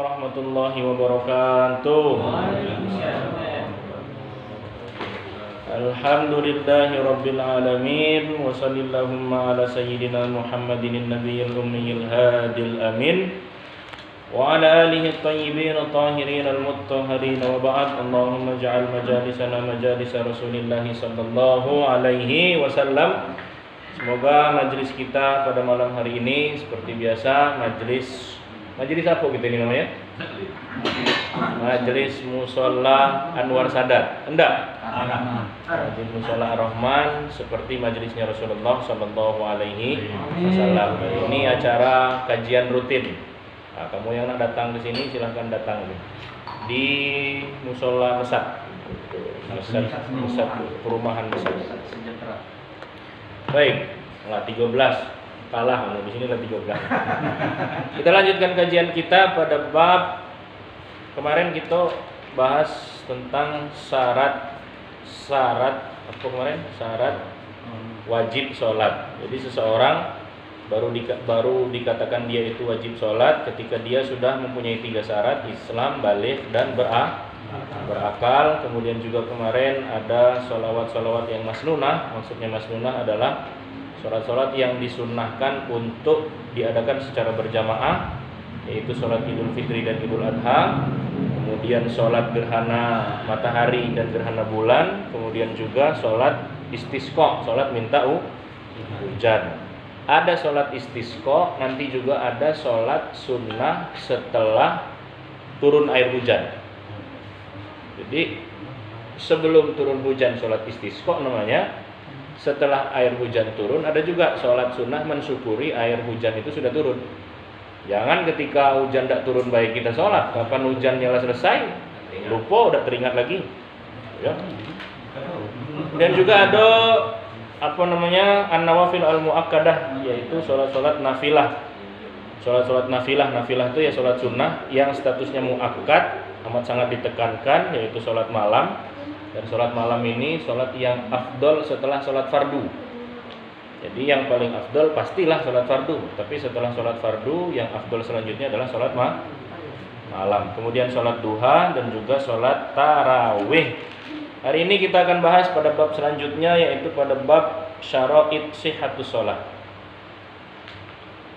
warahmatullahi wabarakatuh. Alhamdulillahi rabbil alamin. Wa sallallahu ala sayyidina Muhammadin nabiyil ummiyil hadil amin. Wa ala alihi at-tayyibin at-tahirin al-mutahharin wa ba'd. Allahumma ja'al majalisana majalisa Rasulillah sallallahu alaihi wasallam. Semoga majelis kita pada malam hari ini seperti biasa majelis apa gitu ini namanya? Majelis Mushola Anwar Sadat. Enggak? Majelis Mushola Ar-Rahman seperti majelisnya Rasulullah sallallahu alaihi wasallam. Ini acara kajian rutin. Nah, kamu yang nak datang ke sini silahkan datang di Mushola Mesat. Mesat perumahan Mesat. Baik, 13 kalah di sini 13. Kita lanjutkan kajian kita pada bab kemarin kita bahas tentang syarat apa kemarin? Syarat wajib sholat. Jadi seseorang baru dikatakan dia itu wajib sholat ketika dia sudah mempunyai 3 syarat: Islam, baligh, dan berakal. Kemudian juga kemarin ada sholawat yang masnunah. Maksudnya masnunah adalah sholat yang disunnahkan untuk diadakan secara berjamaah, yaitu sholat Idul Fitri dan Idul Adha. Kemudian sholat gerhana matahari dan gerhana bulan. Kemudian juga sholat istisqa, sholat minta hujan. Ada sholat istisqa, nanti juga ada sholat sunnah setelah turun air hujan. Jadi sebelum turun hujan sholat istisqa namanya. Setelah air hujan turun ada juga sholat sunnah mensyukuri air hujan itu sudah turun. Jangan ketika hujan tidak turun baik kita sholat, kapan hujan nyala selesai lupa udah teringat lagi ya. Dan juga ada an-nawafil al-muakkadah, yaitu sholat nafilah. Sholat nafilah itu ya sholat sunnah yang statusnya muakkad, amat sangat ditekankan, yaitu sholat malam. Dan sholat malam ini sholat yang afdol setelah sholat fardu. Jadi yang paling afdol pastilah sholat fardu. Tapi setelah sholat fardu yang afdol selanjutnya adalah sholat malam. Kemudian sholat duha dan juga sholat tarawih. Hari ini kita akan bahas pada bab selanjutnya, yaitu pada bab syara'id sihhatus sholat.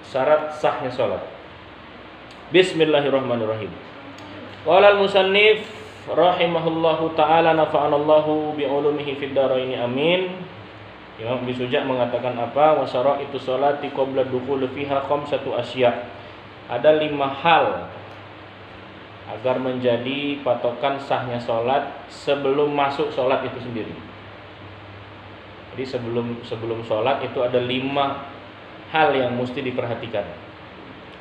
Syarat sahnya sholat. Bismillahirrahmanirrahim. Qala al-musannif rahimahullahu ta'ala nafa'anallahu bi'ulumihi fid dharaini amin. Imam Abi Suja mengatakan apa? Wa syara'itu sholati qabla dukhul fiha khamsatu asya. Ada 5 hal agar menjadi patokan sahnya sholat sebelum masuk sholat itu sendiri. Jadi sebelum sholat itu ada 5 hal yang mesti diperhatikan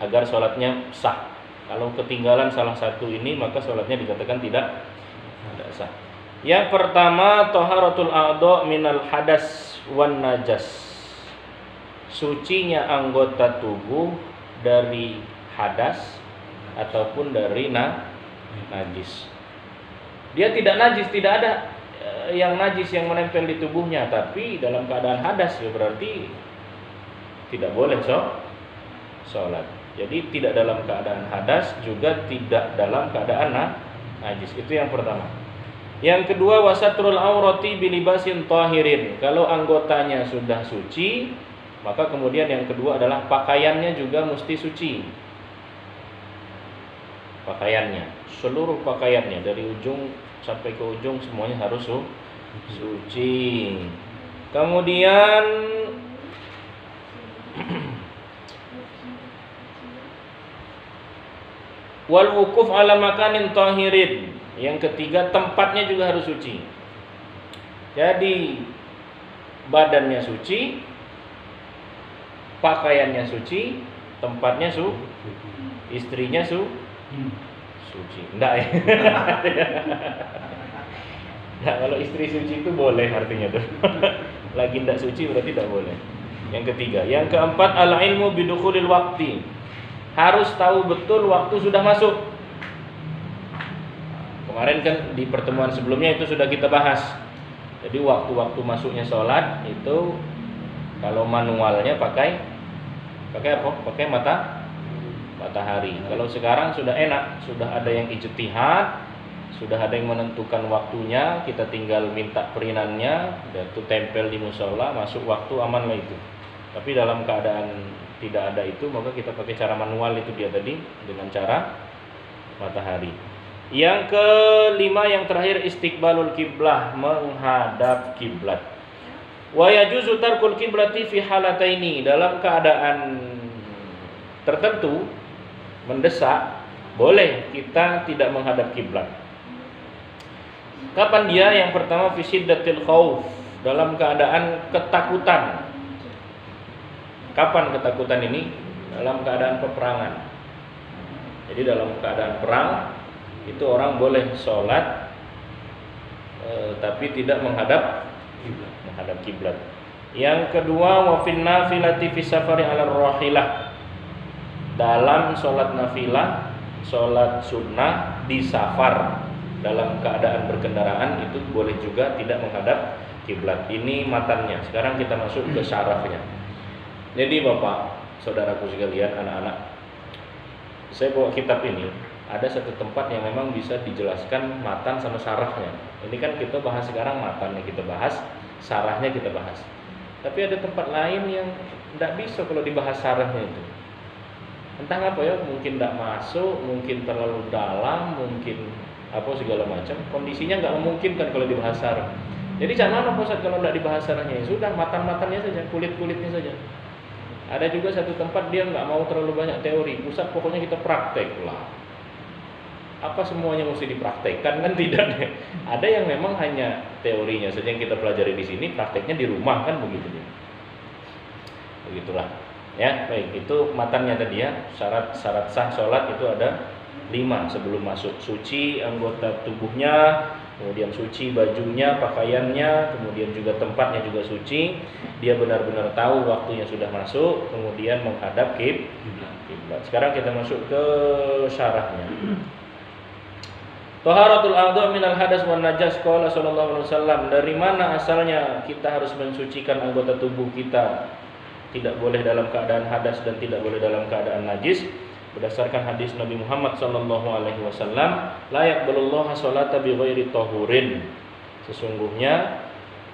agar sholatnya sah. Kalau ketinggalan salah satu ini maka sholatnya dikatakan tidak sah. Yang pertama, taharatul a'dha minal hadas wan najas. Sucinya anggota tubuh dari hadas ataupun dari najis. Dia tidak najis, tidak ada yang najis yang menempel di tubuhnya, tapi dalam keadaan hadas ya berarti tidak boleh sholat. Jadi tidak dalam keadaan hadas, juga tidak dalam keadaan najis. Itu yang pertama. Yang kedua, wasatrul aurati bilibasin tahirin. Kalau anggotanya sudah suci, maka kemudian yang kedua adalah pakaiannya juga mesti suci. Pakaiannya, seluruh pakaiannya dari ujung sampai ke ujung semuanya harus suci. Kemudian wal wukuf ala makanin tahirin. Yang ketiga, tempatnya juga harus suci. Jadi badannya suci, pakaiannya suci, tempatnya istrinya suci. Enggak ya? Nah, kalau istri suci itu boleh artinya tuh. Lagi enggak suci berarti tidak boleh. Yang ketiga, yang keempat, al ilmu bidukhulil waqti. Harus tahu betul waktu sudah masuk. Kemarin kan di pertemuan sebelumnya itu sudah kita bahas. Jadi waktu-waktu masuknya sholat itu kalau manualnya pakai apa? Pakai matahari. Kalau sekarang sudah enak, sudah ada yang ijtihad, sudah ada yang menentukan waktunya, kita tinggal minta perinannya, dan itu tempel di musola, masuk waktu, aman lah itu. Tapi dalam keadaan tidak ada itu, maka kita pakai cara manual itu dia tadi, dengan cara matahari. Yang kelima, yang terakhir, istiqbalul kiblah, menghadap kiblat. Wa yajuzu tarkul kiblati fi halataini, dalam keadaan tertentu mendesak boleh kita tidak menghadap kiblat. Kapan dia? Yang pertama, fi syiddatil khauf, dalam keadaan ketakutan. Kapan ketakutan ini? Dalam keadaan peperangan. Jadi dalam keadaan perang itu orang boleh sholat tapi tidak menghadap kiblat. Yang kedua, wa fin nafilati fi safari 'ala rahilah, dalam sholat nafilah, sholat sunnah di safar, dalam keadaan berkendaraan itu boleh juga tidak menghadap kiblat. Ini matannya. Sekarang kita masuk ke syarahnya. Jadi Bapak, saudaraku sekalian, anak-anak, saya bawa kitab ini. Ada satu tempat yang memang bisa dijelaskan matan sama syarahnya. Ini kan kita bahas sekarang matannya kita bahas, syarahnya kita bahas. Tapi ada tempat lain yang tidak bisa kalau dibahas syarahnya itu. Entah apa ya, mungkin tidak masuk, mungkin terlalu dalam, mungkin apa segala macam. Kondisinya nggak memungkinkan kalau dibahas syarah. Jadi jangan mana Ustaz kalau tidak dibahas syarahnya, ya sudah matan-matannya saja, kulit-kulitnya saja. Ada juga satu tempat dia nggak mau terlalu banyak teori. Ustaz pokoknya kita praktek lah. Apa semuanya mesti dipraktekkan? Kan tidak. Ada yang memang hanya teorinya saja yang kita pelajari di sini, prakteknya di rumah, kan begitu. Begitulah. Ya, baik, itu matannya tadi ya. Syarat sah sholat itu ada 5 sebelum masuk. Suci anggota tubuhnya, kemudian suci bajunya, pakaiannya, kemudian juga tempatnya juga suci. Dia benar-benar tahu waktunya sudah masuk, kemudian menghadap kiblat. Sekarang kita masuk ke syarahnya. Taharatul a'dha minal hadas wan najas, qala sallallahu alaihi wasallam. Dari mana asalnya kita harus mensucikan anggota tubuh kita? Tidak boleh dalam keadaan hadas dan tidak boleh dalam keadaan najis. Berdasarkan hadis Nabi Muhammad sallallahu alaihi wasallam, la yaqbalullahu sholata bighairi tahurin. Sesungguhnya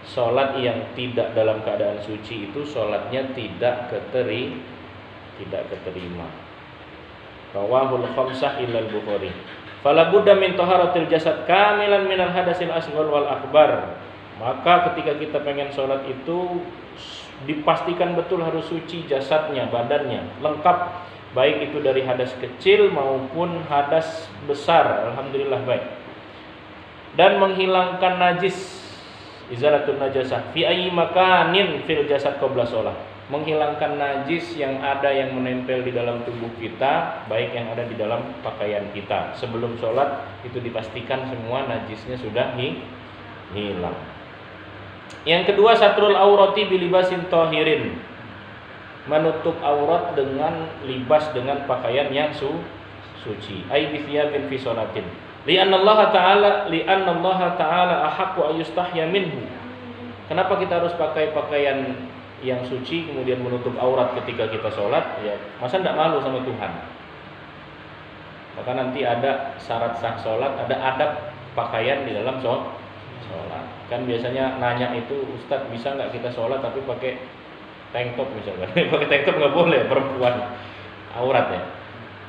salat yang tidak dalam keadaan suci itu salatnya tidak keterima. Rawahul khamsah illal Bukhari. Fala budda min taharatil jasad kamilan minal hadasil asghar wal akbar. Maka ketika kita pengen sholat itu dipastikan betul harus suci jasadnya, badannya lengkap, baik itu dari hadas kecil maupun hadas besar. Alhamdulillah baik. Dan menghilangkan najis, izalatun najasah fi ayyi makanin fil jasad qabla shalah. Menghilangkan najis yang ada yang menempel di dalam tubuh kita, baik yang ada di dalam pakaian kita. Sebelum sholat itu dipastikan semua najisnya sudah hilang. Yang kedua, satrul aurati bilibasin tahirin, menutup aurat dengan libas, dengan pakaian yang suci. Ai bi thiyabin fi sholatin. Li'anna Allah Ta'ala ahaqqu ayyustahya minhu. Kenapa kita harus pakai pakaian yang suci kemudian menutup aurat ketika kita sholat? Ya, masa tidak malu sama Tuhan? Maka nanti ada syarat sah sholat, ada adab pakaian di dalam sholat. Kan biasanya nanya itu, Ustadz bisa nggak kita sholat tapi pakai tank top misalkan? Pakai tank top nggak boleh, perempuan aurat ya.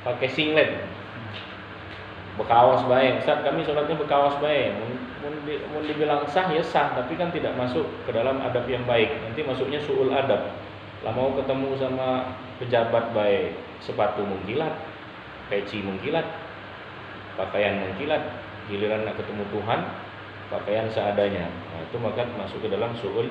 Pakai singlet, bekawas baik. Ustadz kami sholatnya bekawas baik. Mau dibilang sah ya sah, tapi kan tidak masuk ke dalam adab yang baik. Nanti masuknya su'ul adab. Lah mau ketemu sama pejabat baik, sepatu mengkilat, peci mengkilat, pakaian mengkilat. Giliran nak ketemu Tuhan, pakaian seadanya. Nah, itu maka masuk ke dalam su'ul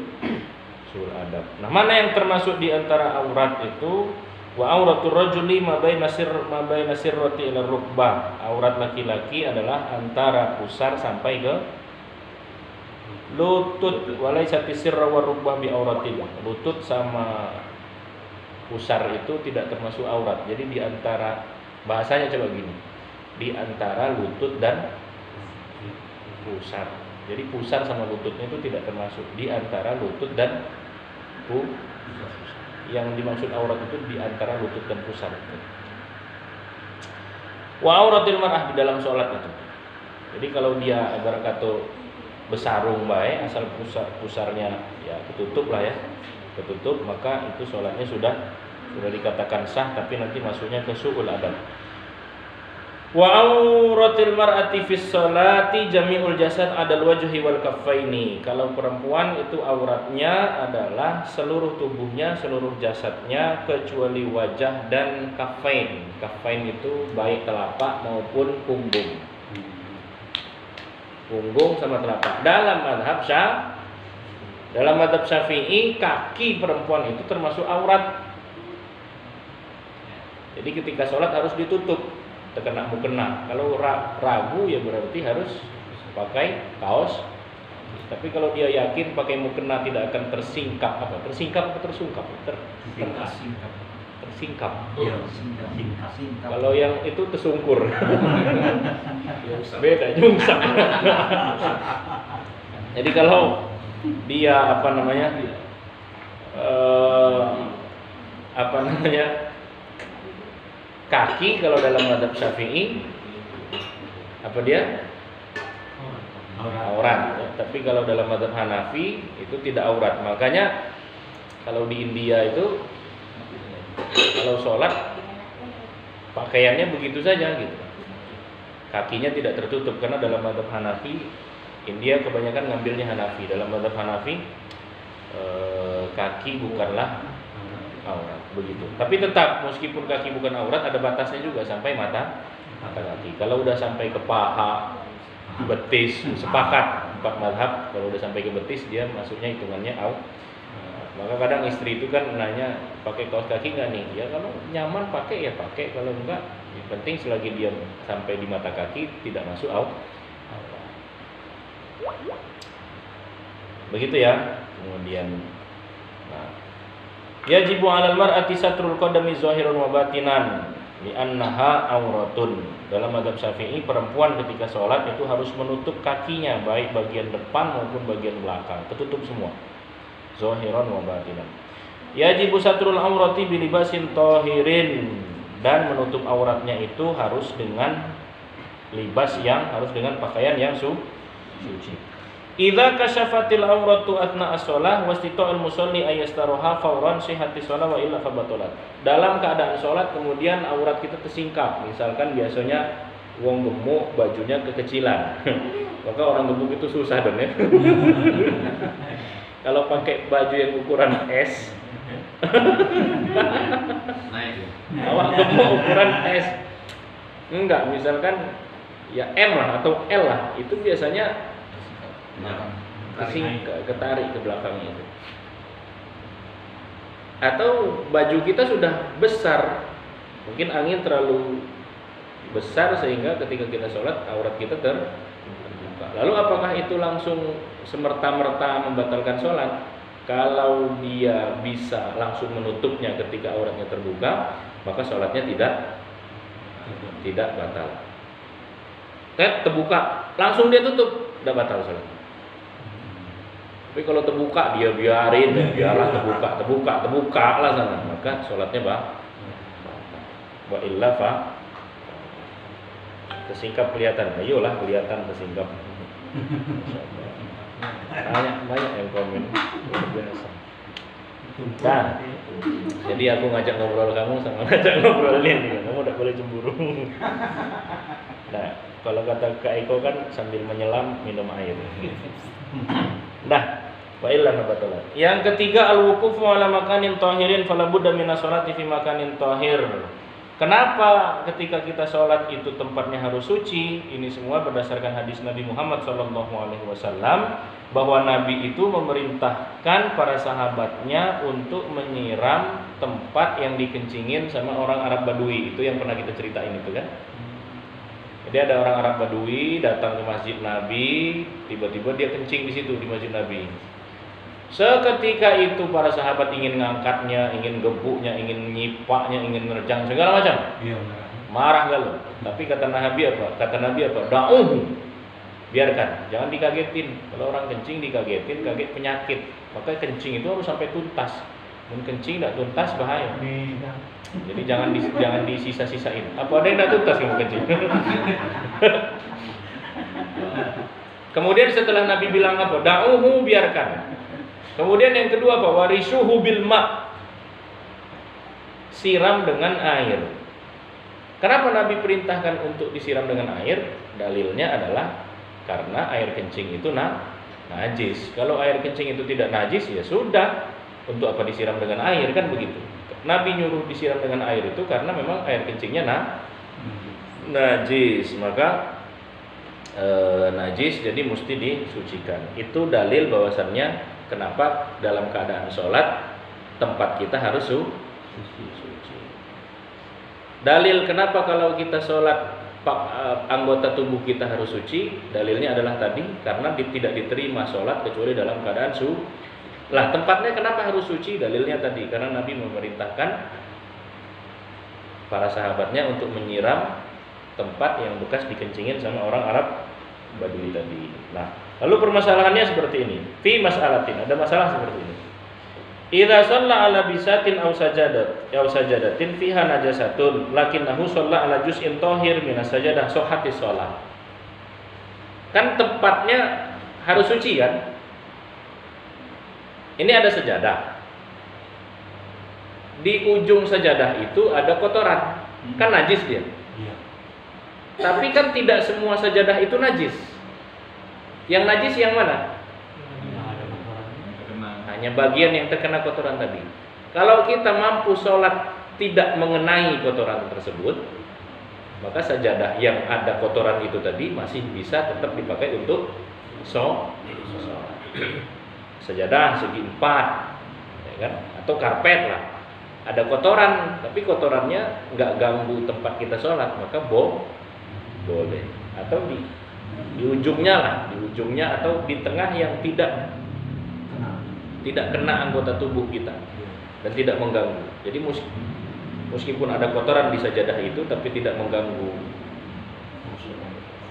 adab. Nah, mana yang termasuk di antara aurat itu? Wa auratul rajuli ma baina sirrati ila rukbah. Aurat laki-laki adalah antara pusar sampai ke lutut. Walaisati sirra wa rukbah bi auratil. Lutut sama pusar itu tidak termasuk aurat. Jadi di antara, bahasanya coba gini, di antara lutut dan pusar. Jadi pusar sama lututnya itu tidak termasuk di antara lutut dan pusar. Yang dimaksud aurat itu di antara lutut dan pusar. Wa auratil mar'ah di dalam sholat itu. Jadi kalau dia ibarat kata besarung baik, asal pusarnya ya ketutup lah ya, ketutup, maka itu sholatnya sudah dikatakan sah, tapi nanti masuknya ke su'ul adab. Wa auratil mar'ati fis sholati jami'ul jasad adal wajhi wal kaffaini. Kalau perempuan itu auratnya adalah seluruh tubuhnya, seluruh jasadnya kecuali wajah dan kaffain. Kaffain itu baik telapak maupun punggung. Punggung sama telapak. Dalam madhab Syafi'i kaki perempuan itu termasuk aurat. Jadi ketika sholat harus ditutup, terkena mukena. Kalau ragu ya berarti harus pakai kaos. Tapi kalau dia yakin pakai mukena tidak akan tersingkap apa? Tersingkap atau tersungkap? Tersingkap. Iya, Kalau yang itu tersungkur. Beda nyungsap. Jadi kalau dia kaki kalau dalam mazhab Syafi'i apa dia? Aurat. Tapi kalau dalam mazhab Hanafi itu tidak aurat. Makanya kalau di India itu kalau sholat pakaiannya begitu saja gitu. Kakinya tidak tertutup karena dalam mazhab Hanafi India kebanyakan ngambilnya Hanafi. Dalam mazhab Hanafi kaki bukanlah aurat begitu. Tapi tetap meskipun kaki bukan aurat ada batasnya juga sampai mata kaki. Kalau udah sampai ke paha, betis, sepakat empat mazhab kalau udah sampai ke betis dia masuknya hitungannya aurat. Maka kadang istri itu kan nanya pakai kaos kaki nggak nih? Ya kalau nyaman pakai ya pakai, kalau enggak yang penting selagi dia sampai di mata kaki tidak masuk aurat. Begitu ya. Kemudian yajibu 'alal mar'ati satrul qadami zahiran wa batinan li'annaha auratun. Dalam mazhab Syafi'i perempuan ketika sholat itu harus menutup kakinya baik bagian depan maupun bagian belakang, ketutup semua. Zahiran wa batinan. Yajibu satrul aurati bilibasin tahirin, dan menutup auratnya itu harus dengan libas yang harus dengan pakaian yang suci. Idza kasyafatil auratu athna as-shalah wastita'al musalli ayastaroha fawran sihhati shalah wa illa fabatalat. Dalam keadaan sholat kemudian aurat kita tersingkap. Misalkan biasanya wong gemuk bajunya kekecilan. Maka orang gemuk itu susah dong ya. Kalau pakai baju yang ukuran S, awak gemuk ukuran S. Enggak, misalkan ya M lah atau L lah, itu biasanya ketarik ke belakangnya itu. Atau baju kita sudah besar, mungkin angin terlalu besar sehingga ketika kita sholat aurat kita terbuka. Lalu apakah itu langsung semerta-merta membatalkan sholat? Kalau dia bisa langsung menutupnya ketika auratnya terbuka, maka sholatnya tidak batal. Terbuka, langsung dia tutup, tidak batal sholat. Tapi kalau terbuka dia biarin, biarlah terbuka lah sana, maka sholatnya wa illa fa tersingkap kelihatan. Ayolah kelihatan tersingkap. Banyak yang komen biasa. Nah, jadi aku ngajak ngobrol kamu sama ngajak ngobrol ini, kamu tidak boleh cemburu. Nah, kalau kata Kak Eko kan sambil menyelam minum air. Nah, wa illa nabatalat. Yang ketiga al-wuqufu ala makanin tahirin fala budda minas sholati fi makanin tahir. Kenapa ketika kita sholat itu tempatnya harus suci? Ini semua berdasarkan hadis Nabi Muhammad SAW, bahwa Nabi itu memerintahkan para sahabatnya untuk menyiram tempat yang dikencingin sama orang Arab Badui. Itu yang pernah kita ceritain itu kan. Jadi ada orang Arab Badui datang ke masjid Nabi, tiba-tiba dia kencing di situ di masjid Nabi. Seketika itu para sahabat ingin ngangkatnya, ingin gebuknya, ingin nyipaknya, ingin nerjang segala macam. Marah galau. Tapi kata Nabi apa? Da'uhu. Biarkan, jangan dikagetin. Kalau orang kencing dikagetin, kaget penyakit. Maka kencing itu harus sampai tuntas. Mun kencing tidak tuntas bahaya. Jadi jangan disisa-sisain. Apa ada yang tidak tuntas kamu kencing? Kemudian setelah Nabi bilang apa? Da'uhu, biarkan. Kemudian yang kedua apa? Warisuhu bil ma'. Siram dengan air. Kenapa Nabi perintahkan untuk disiram dengan air? Dalilnya adalah karena air kencing itu najis. Kalau air kencing itu tidak najis, ya sudah. Untuk apa disiram dengan air, kan begitu. Nabi nyuruh disiram dengan air itu karena memang air kencingnya najis. Maka najis, jadi mesti disucikan. Itu dalil bahwasannya kenapa dalam keadaan sholat tempat kita harus suci. Dalil kenapa kalau kita sholat anggota tubuh kita harus suci, dalilnya adalah tadi karena tidak diterima sholat kecuali dalam keadaan Lah tempatnya kenapa harus suci? Dalilnya tadi karena Nabi memerintahkan para sahabatnya untuk menyiram tempat yang bekas dikencingin sama orang Arab Badui tadi. Nah, lalu permasalahannya seperti ini. Fi mas'alatin, ada masalah seperti ini. Idza shalla ala bisatin aw sajadatin fiha najasatun lakinnahu shalla ala juz'in thahir minas sajadah sahhatis shalah. Kan tempatnya harus suci kan? Ini ada sejadah. Di ujung sejadah itu ada kotoran. Kan najis dia. Tapi kan tidak semua sajadah itu najis. Yang najis yang mana? Hanya bagian yang terkena kotoran tadi. Kalau kita mampu sholat tidak mengenai kotoran tersebut, maka sajadah yang ada kotoran itu tadi masih bisa tetap dipakai untuk sholat. Sajadah segi 4, ya kan? Atau karpet lah. Ada kotoran, tapi kotorannya nggak ganggu tempat kita sholat, maka boleh. Atau di ujungnya lah, di ujungnya atau di tengah yang tidak kena anggota tubuh kita dan tidak mengganggu. Jadi meskipun ada kotoran di sajadah itu, tapi tidak mengganggu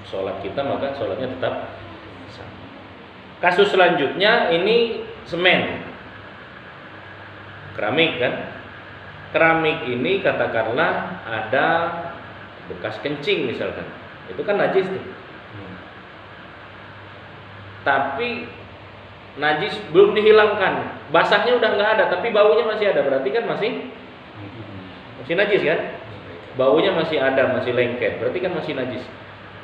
sholat kita, maka sholatnya tetap sah. Kasus selanjutnya ini semen, keramik kan? Keramik ini katakanlah ada bekas kencing misalkan, itu kan najis tuh. Tapi najis belum dihilangkan, basahnya udah nggak ada, tapi baunya masih ada, berarti kan masih najis kan? Baunya masih ada, masih lengket, berarti kan masih najis.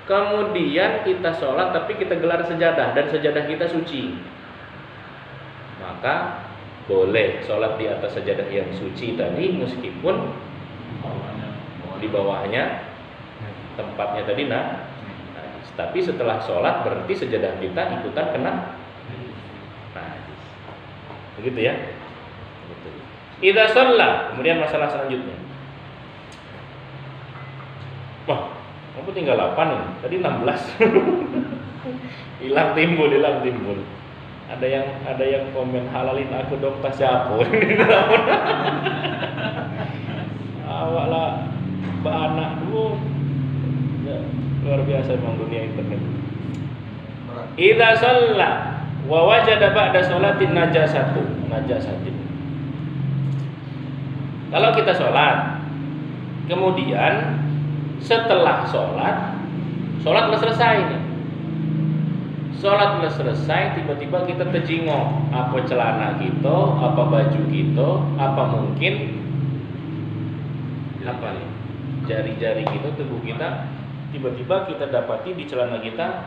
Kemudian kita sholat tapi kita gelar sejadah dan sejadah kita suci, maka boleh sholat di atas sejadah yang suci tadi meskipun di bawahnya tempatnya tadi najis. Tapi setelah sholat berarti sejadah kita ikutan kena najis. Begitu ya. Idza shalla, kemudian masalah selanjutnya. Wah, kamu tinggal 8 ini. Tadi 16. hilang timbul. Ada yang komen halalin aku dong pas siapa. Awak lah anak dulu. Ya, luar biasa memang dunia internet. Idza shalla wa wajada ba'da sholatin najasatin. Kalau kita sholat, kemudian setelah sholat udah selesai nih. Sholat udah selesai, tiba-tiba kita terjingok, apa celana kita, apa baju kita, apa mungkin apa nih jari-jari kita, tubuh kita, tiba-tiba kita dapati di celana kita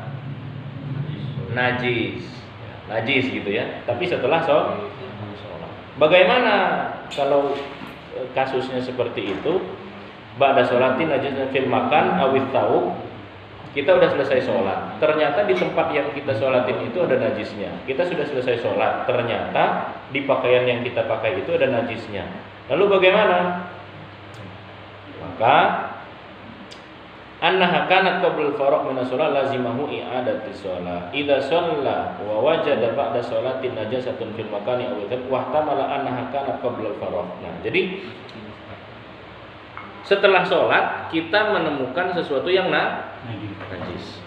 najis gitu ya. Tapi setelah sholat, bagaimana kalau kasusnya seperti itu? Ba'da sholatin najasan fil makan awit tahu, kita udah selesai sholat, ternyata di tempat yang kita sholatin itu ada najisnya. Kita sudah selesai sholat, ternyata di pakaian yang kita pakai itu ada najisnya. Lalu bagaimana? Maka annaha kanat qabla al-faraq min as-shalah lazimahu i'adati shalah. Idza shalla wa wajada ba'da sholatin najasatun fil makani aw ihtamala annaha kanat qabla al-faraq. Nah, jadi setelah sholat kita menemukan sesuatu yang najis.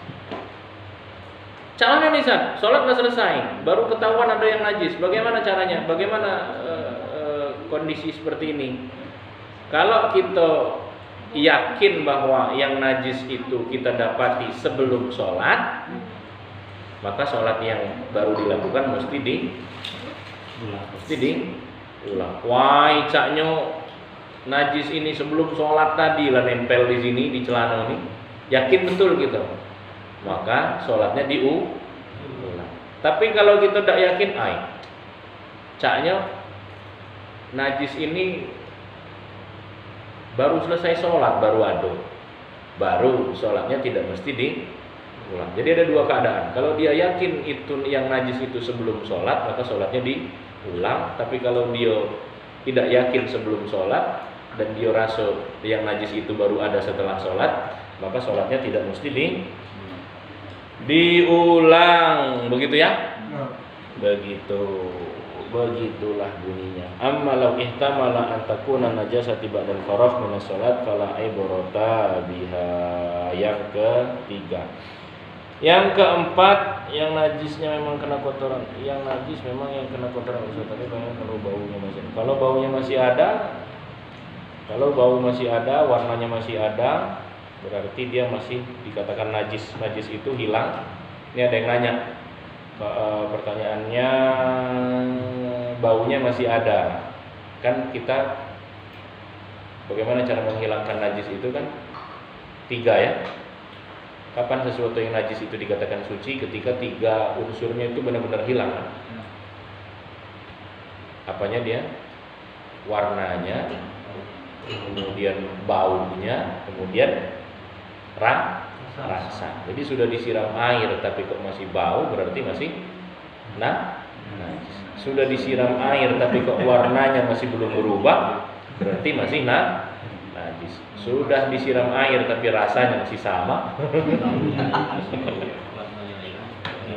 Caranya nih San, sholat nggak selesai, baru ketahuan ada yang najis. Bagaimana caranya? Bagaimana kondisi seperti ini. Kalau kita yakin bahwa yang najis itu kita dapati sebelum sholat, maka sholat yang baru dilakukan mesti diulang. Wah, caknya najis ini sebelum sholat tadi lah nempel di sini di celana ini, yakin betul gitu, maka sholatnya diulang. Tapi kalau kita tidak yakin, caknya najis ini baru selesai sholat, baru sholatnya tidak mesti diulang. Jadi ada dua keadaan. Kalau dia yakin itu yang najis itu sebelum sholat, maka sholatnya diulang. Tapi kalau dia tidak yakin sebelum sholat dan dia rasa yang najis itu baru ada setelah sholat, maka sholatnya tidak mesti diulang. Begitu ya? Begitulah bunyinya. Amma law ihtamala an takuna najasati ba'dal faragh min as-salat fala ibrata biha. Yang ketiga. Yang keempat, yang najisnya memang kena kotoran. Yang najis memang yang kena kotoran Ustaz, tapi kalau baunya masih ada. Kalau bau masih ada, warnanya masih ada, berarti dia masih dikatakan najis. Najis itu hilang. Ini ada yang nanya. Pertanyaannya, baunya masih ada, kan kita bagaimana cara menghilangkan najis itu kan 3 ya. Kapan sesuatu yang najis itu dikatakan suci? Ketika 3 unsurnya itu benar-benar hilang. Apanya dia? Warnanya, kemudian baunya, kemudian rasa. Jadi sudah disiram air tapi kok masih bau, berarti masih najis. Sudah disiram air tapi kok warnanya masih belum berubah, berarti masih najis. Sudah disiram air tapi rasanya masih sama.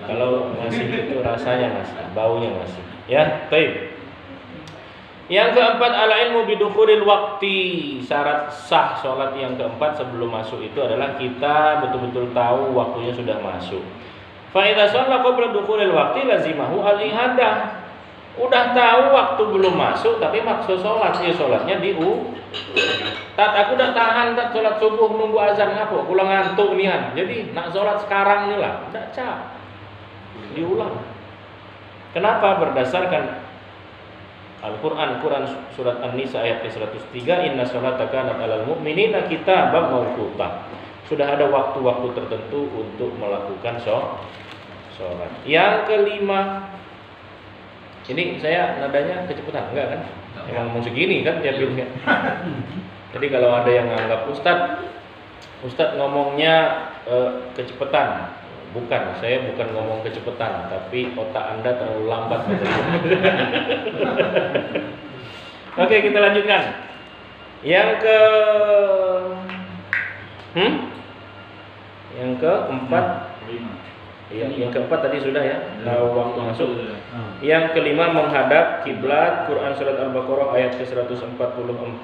Kalau masih itu rasanya masih, baunya masih. Ya, baik. Yang keempat, al-ilmu bidukhulil waqti. Syarat sah sholat yang keempat sebelum masuk itu adalah kita betul-betul tahu waktunya sudah masuk. Fa idza shalla qabla dukhulil waqti lazimahu al-ihadah. Udah tahu waktu belum masuk tapi maksud sholat, ya sholatnya aku udah tahan tak sholat subuh nunggu azan ngapa? Pulang ngantuk nian. Jadi nak sholat sekarang nih lah, udah diulang. Kenapa? Berdasarkan Al-Quran surat An-Nisa ayat 103, inna sholata kanat 'alal mu'minina kitaban mawquta. Sudah ada waktu-waktu tertentu untuk melakukan sholat. Yang kelima, ini saya nadanya kecepatan enggak kan? Emang mau segini kan tiap ini kan? Jadi kalau ada yang anggap Ustadz ngomongnya kecepatan. Bukan, saya bukan ngomong kecepatan, tapi otak Anda terlalu lambat. Oke, kita lanjutkan. Yang keempat. Iya, yang keempat tadi sudah ya. Tahu waktu masuk. Yang kelima, menghadap kiblat. Quran surat Al-Baqarah ayat ke-144.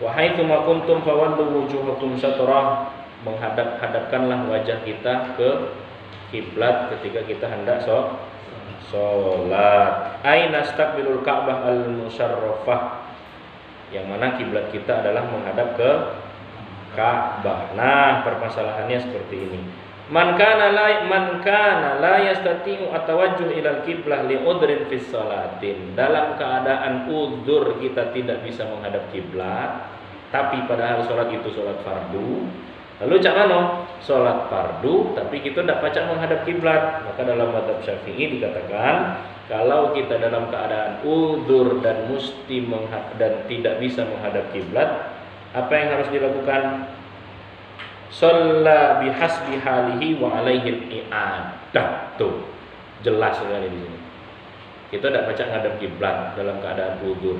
Wa haitsu ma kuntum fawallu wujuhakum syatrah. Menghadapkanlah wajah kita ke kiblat ketika kita hendak sholat. Aina nastaqbilul Ka'bah al-musyarrafah, yang mana kiblat kita adalah menghadap ke Ka'bah. Nah, permasalahannya seperti ini. Man kana la yastati'u atawajjuh ilal qiblah li udrin fis salatin. Dalam keadaan udzur kita tidak bisa menghadap kiblat, tapi padahal sholat itu sholat fardu. Lalu cak mano? Sholat fardu tapi kita tidak pacak menghadap kiblat. Maka dalam mazhab Syafi'i dikatakan kalau kita dalam keadaan udzur dan mesti dan tidak bisa menghadap kiblat, apa yang harus dilakukan? Shalla bihasbi halihi wa alaihi i'adah. Tuh, jelas sekali di sini. Kita tidak pacak menghadap kiblat dalam keadaan udzur,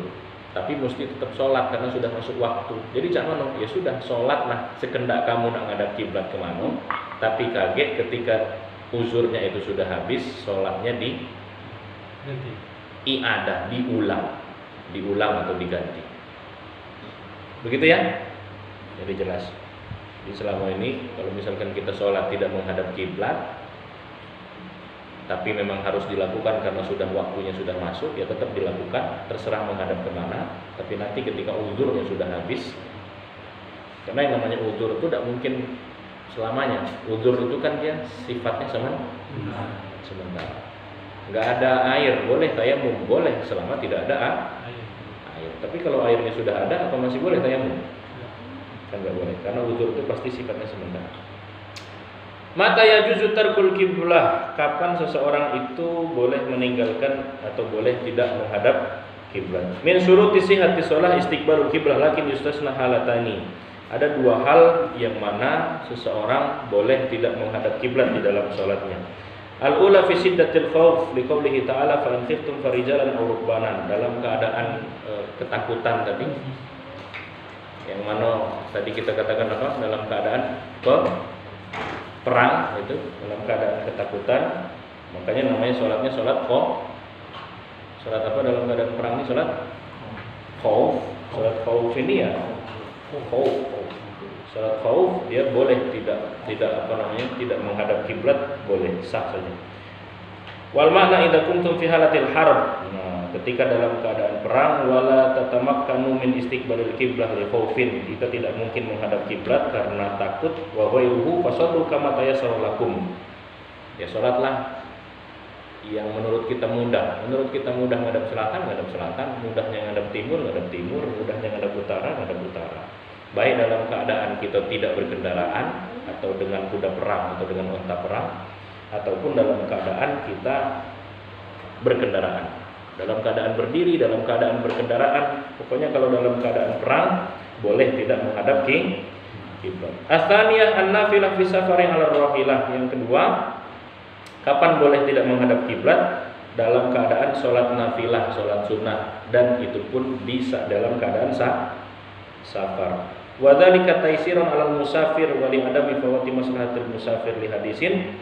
tapi mesti tetap sholat karena sudah masuk waktu. Jadi jangan ya sudah sholatlah sekendak kamu nak ngadap kiblat kemana. Tapi kaget ketika uzurnya itu sudah habis, sholatnya i'adah, diulang atau diganti. Begitu ya? Jadi jelas. Jadi selama ini kalau misalkan kita sholat tidak menghadap kiblat, tapi memang harus dilakukan karena sudah waktunya sudah masuk, ya tetap dilakukan, terserah menghadap kemana. Tapi nanti ketika uzurnya sudah habis, karena yang namanya uzur itu tidak mungkin selamanya. Uzur itu kan dia sifatnya sementara. Nggak ada air, boleh tayamum, boleh selama tidak ada air. Tapi kalau airnya sudah ada, apa masih boleh tayamum? Kan nggak boleh, karena uzur itu pasti sifatnya sementara. Mata yajuzu tarkul kiblah, kapan seseorang itu boleh meninggalkan atau boleh tidak menghadap kiblat. Min syuruti sihhati shalah istiqbalul kiblah, lakin yustasna halatani. Ada dua hal yang mana seseorang boleh tidak menghadap kiblat di dalam salatnya. Al-ula fi siddatil khauf liqoulihi ta'ala fa in khiftum farijalan aw rukbanan, dalam keadaan ketakutan tadi. Yang mana tadi kita katakan apa? Dalam keadaan perang, itu dalam keadaan ketakutan, makanya namanya sholatnya sholat khauf. Sholat apa dalam keadaan perang ini? Sholat khauf. Sholat khauf ini ya khauf. Sholat khauf dia boleh tidak menghadap kiblat, boleh, sah saja. Wal makna idza kuntum fi halatil harb, ketika dalam keadaan perang, wala tatamakkanu min istiqbalil kiblah li khaufin, kita tidak mungkin menghadap kiblat karena takut, wa ghairuhu fasallu kama tayassara lakum. Ya salatlah yang menurut kita mudah. Menurut kita mudah menghadap selatan, mudahnya menghadap timur, mudahnya menghadap utara. Baik dalam keadaan kita tidak berkendaraan, atau dengan kuda perang, atau dengan unta perang, ataupun dalam keadaan kita berkendaraan. Dalam keadaan berdiri, dalam keadaan berkendaraan, pokoknya kalau dalam keadaan perang boleh tidak menghadap kiblat. Atsaniyah an-nafilah fi safarin 'ala rahilah. Yang kedua, kapan boleh tidak menghadap kiblat? Dalam keadaan sholat nafilah, sholat sunnah, dan itu pun bisa dalam keadaan safar. Wa dzalika taysirun 'alal musafir wa li adami fawati maslahatil musafir li hadisin.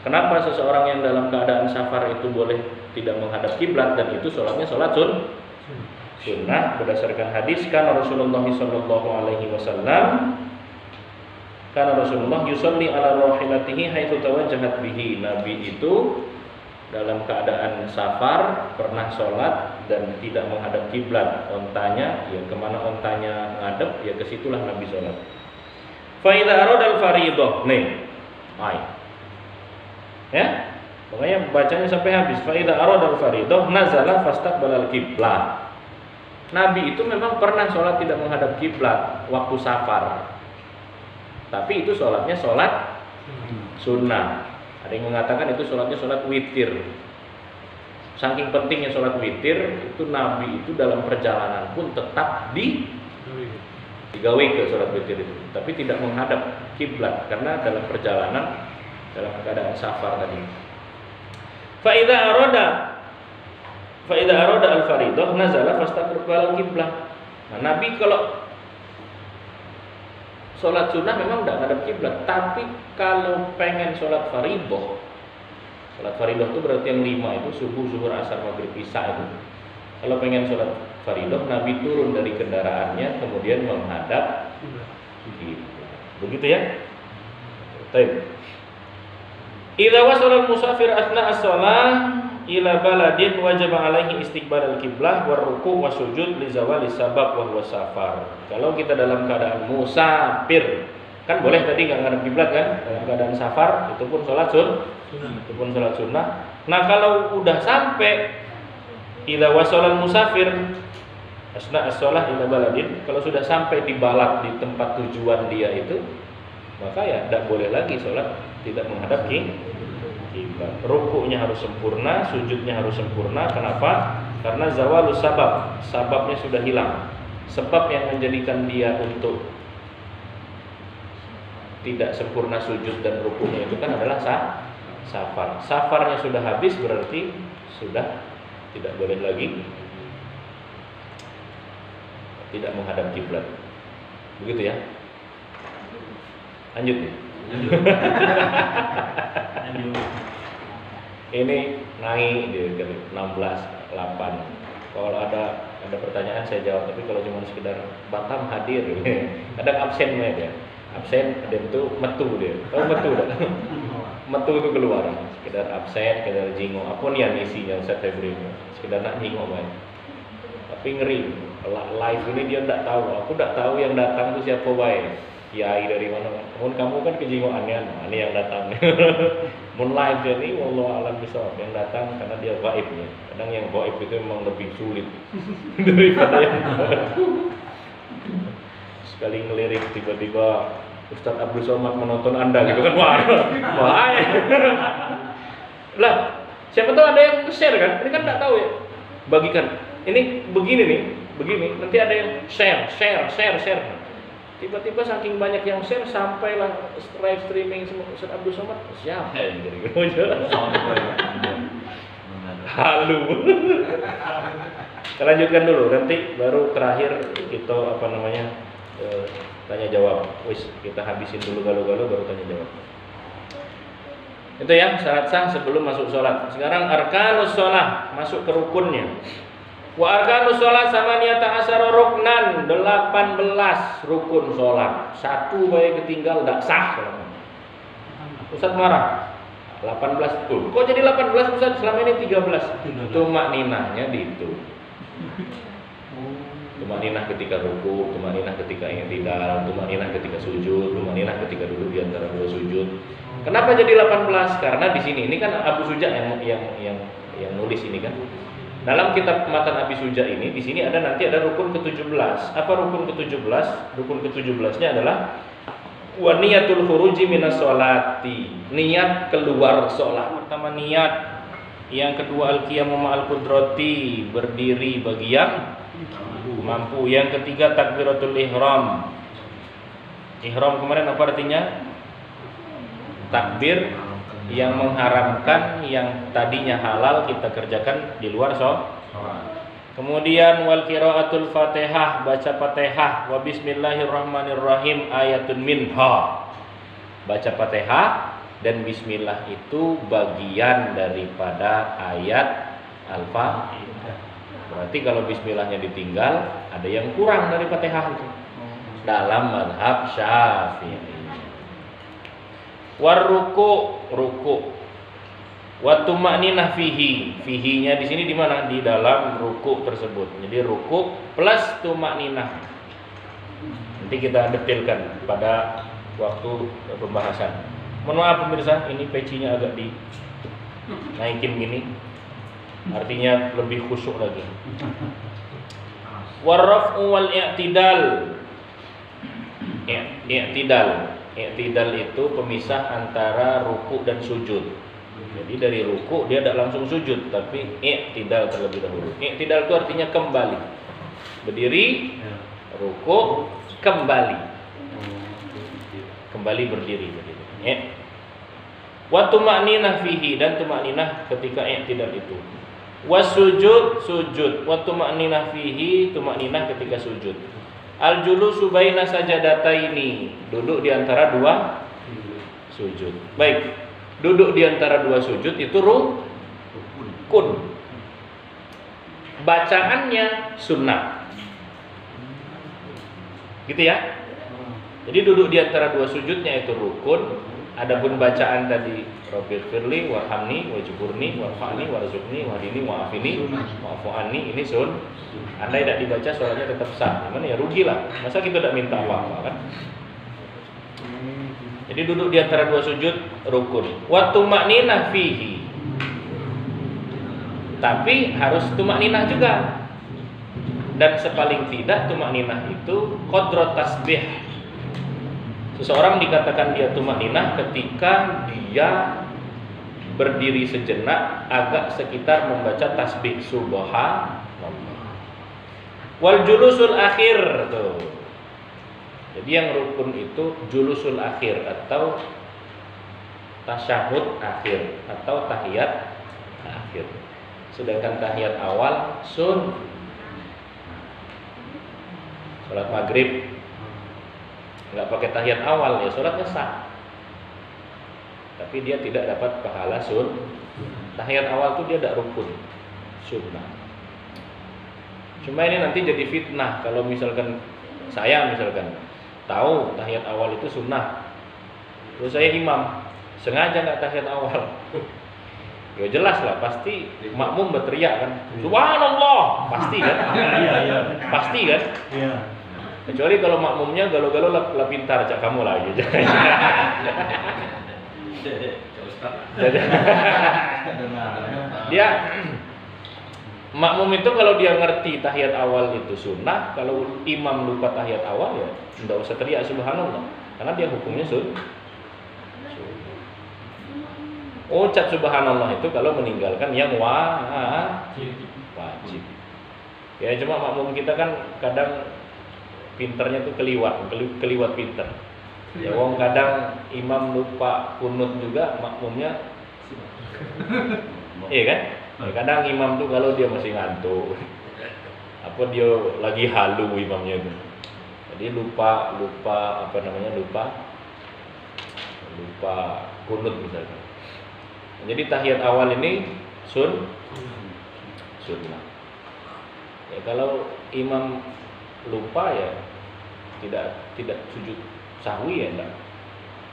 Kenapa seseorang yang dalam keadaan safar itu boleh tidak menghadap kiblat, dan itu sholatnya sholat sunnah berdasarkan hadis kan Rasulullah sallallahu alaihi wasallam karena Rasulullah yusalli ala rahilatihi haitsu tawajjahat bihi. Nabi itu dalam keadaan safar pernah sholat dan tidak menghadap kiblat. Ontanya, ya kemana ontanya ngadep, ya kesitulah Nabi sholat. Fa idza aradal fariidhah, ya, pokoknya bacanya sampai habis. Fa idza aradal fariidhah nazala fastaqbalal kiblah. Nabi itu memang pernah sholat tidak menghadap kiblat waktu safar, tapi itu sholatnya sholat sunnah. Ada yang mengatakan itu sholatnya sholat witir. Saking pentingnya sholat witir, itu Nabi itu dalam perjalanan pun tetap digawe ke sholat witir itu, tapi tidak menghadap kiblat karena dalam perjalanan, dalam keadaan safar tadi. Fa idza arada al-fariidah nazala fastaqbala al-qiblah. Nah, Nabi kalau sholat sunnah memang tidak menghadap kiblat, tapi kalau pengen sholat fariidah itu berarti yang 5 itu subuh, zuhur, asar, maghrib, isya itu. Kalau pengen sholat fariidah, Nabi turun dari kendaraannya kemudian menghadap kiblat. Begitu ya? Baik. Idza wasala al-musafir asna as-shalah ila baladin wajaba alaihi istiqbalal kiblah war ruku' wasujud li zawali sabab wa huwa safar. Kalau kita dalam keadaan musafir, kan boleh tadi enggak ngadep kiblat kan? Dalam keadaan safar itu pun salat sunnah. Nah, kalau udah sampai ila wasalal musafir asna as-shalah ila baladin, kalau sudah sampai di balad, di tempat tujuan dia itu, maka ya tidak boleh lagi salat tidak menghadap kiblat. Rukuknya harus sempurna, sujudnya harus sempurna. Kenapa? Karena zawalus sabab, sababnya sudah hilang. Sebab yang menjadikan dia untuk tidak sempurna sujud dan rukuknya itu kan adalah safar. Safarnya sudah habis, berarti sudah tidak boleh lagi tidak menghadap kiblat. Begitu ya. Lanjut ya. Ini naik di 16:8. Kalau ada pertanyaan saya jawab, tapi kalau cuma sekedar Batam hadir, kadang absen dia. Absen dan itu metu dia. Tahu metu dah? metu itu keluar, sekedar absen, sekedar jinggo, apa nih yang isinya Ustaz Febri, sekedar nak jinggo baik. Tapi ngeri, live ini dia tidak tahu, aku tidak tahu yang datang itu siapa baik, kiai dari mana. Namun kamu kan kejingoannya, ini yang datang. Mun live jadi, wallahu alam bisawab, yang datang karena dia gaib ya. Kadang yang gaib itu memang lebih sulit daripada yang sekali ngelirik tiba-tiba Ustadz Abdul Somad menonton Anda gitu kan, wah, lah siapa tahu ada yang share kan, ini kan nggak tahu ya, bagikan, ini begini nih, begini, nanti ada yang share, tiba-tiba saking banyak yang share sampailah live streaming Ustadz Abdul Somad, siapa yang gitu, halu. Kita lanjutkan dulu, nanti baru terakhir kita apa namanya tanya jawab. Wis, kita habisin dulu galau-galau baru tanya jawab. Itu ya syarat sah sebelum masuk sholat. Sekarang arkanus sholat, masuk ke rukunnya. Wa arkanus sholat sama niyata asyara ruknan, 18 rukun sholat. Satu baik ketinggal tidak sah sholat. Ustaz marah. 18 tuh. Kok jadi 18 Ustaz? Selama ini 13. Tumak ninahnya di itu. Tumaninah ketika ruku, tumaninah ketika i'tidal, tumaninah ketika sujud, tumaninah ketika duduk di antara dua sujud. Kenapa jadi 18? Karena di sini ini kan Abu Suja yang nulis ini kan. Dalam kitab matan Abi Suja ini di sini ada nanti ada rukun ke-17. Apa rukun ke-17? Rukun ke-17-nya adalah wa niyatul khuruji minas sholati. Niat keluar sholat. Pertama niat. Yang kedua al-qiyamu ma'al qudrati, berdiri bagi yang mampu. Yang ketiga takbiratul ihram. Ihram kemarin apa artinya? Takbir yang mengharamkan yang tadinya halal kita kerjakan di luar sholat. Kemudian wal qiraatul Fatihah, baca Fatihah, wa bismillahirrahmanirrahim ayatun minha. Baca Fatihah dan bismillah itu bagian daripada ayat Al-Fatihah. Berarti kalau bismillahnya ditinggal, ada yang kurang dari Fatihah itu. Dalam mazhab Syafi'i. War ruku. Wa tuma'ninah fihi. Fihi-nya di sini di mana? Di dalam ruku tersebut. Jadi ruku plus tuma'ninah. Nanti kita detailkan pada waktu pembahasan. Mohon maaf pemirsa, ini pecinya agak dinaikin gini. Artinya lebih khusyuk lagi. Warraf'u wal i'tidal. I'tidal itu pemisah antara ruku dan sujud. Jadi dari ruku dia tidak langsung sujud, tapi i'tidal terlebih dahulu. I'tidal itu artinya kembali. Berdiri, ruku, kembali. Kembali berdiri. Wa tuma'ninah fihi, dan tuma'ninah ketika i'tidal itu. Wasujud, sujud. Wa tuma'ninah fihi, tuma'ninah ketika sujud. Al-julusu baina sajadataini, duduk di antara dua sujud. Baik, duduk di antara dua sujud itu rukun. Bacaannya sunnah. Gitu ya. Jadi duduk di antara dua sujudnya itu rukun. Adapun bacaan tadi Rabbil firli warhamni wajburni warfa'ni warzuqni wahdini wa'afini wa'fu'anni, ini Anda tidak dibaca soalnya tetap sah. Gimana ya, rugilah. Masa kita tidak minta apa-apa kan? Jadi duduk di antara dua sujud rukun. Wa tuma'ninah fihi. Tapi harus tuma'ninah juga. Dan sepaling tidak tuma'ninah itu qadrat tasbih. Seseorang dikatakan dia tuma'ninah ketika dia berdiri sejenak agak sekitar membaca tasbih subhanallah. Wal julusul akhir tuh. Jadi yang rukun itu julusul akhir atau tasyahud akhir atau tahiyat akhir. Sedangkan tahiyat awal salat maghrib nggak pakai tahiyat awal ya salatnya sah. Tapi dia tidak dapat pahala tahiyat awal itu dia tidak rukun, sunnah. Cuma ini nanti jadi fitnah kalau misalkan saya tahu tahiyat awal itu sunnah, terus saya imam, sengaja nggak tahiyat awal. Ya jelas lah, pasti makmum berteriak kan, subhanallah, pasti kan? Iya. Pasti kan? Iya. Kecuali kalau makmumnya galau-galau lah pintar cak kamu lagi. Dia makmum itu kalau dia ngerti tahiyat awal itu sunnah, kalau imam lupa tahiyat awal ya tidak usah teriak subhanallah, karena dia hukumnya sunnah. Ucap subhanallah itu kalau meninggalkan yang wajib. Ya cuma makmum kita kan kadang pinternya tuh keliwat pinter. Ya wong kadang imam lupa kunut juga makmumnya. Iya kan? Ya, kadang imam tuh kalau dia masih ngantuk, apa dia lagi halu imamnya itu. Jadi lupa kunut misalnya. Jadi tahiyat awal ini sunnah. Ya kalau imam lupa ya tidak sujud sahwi ya enggak.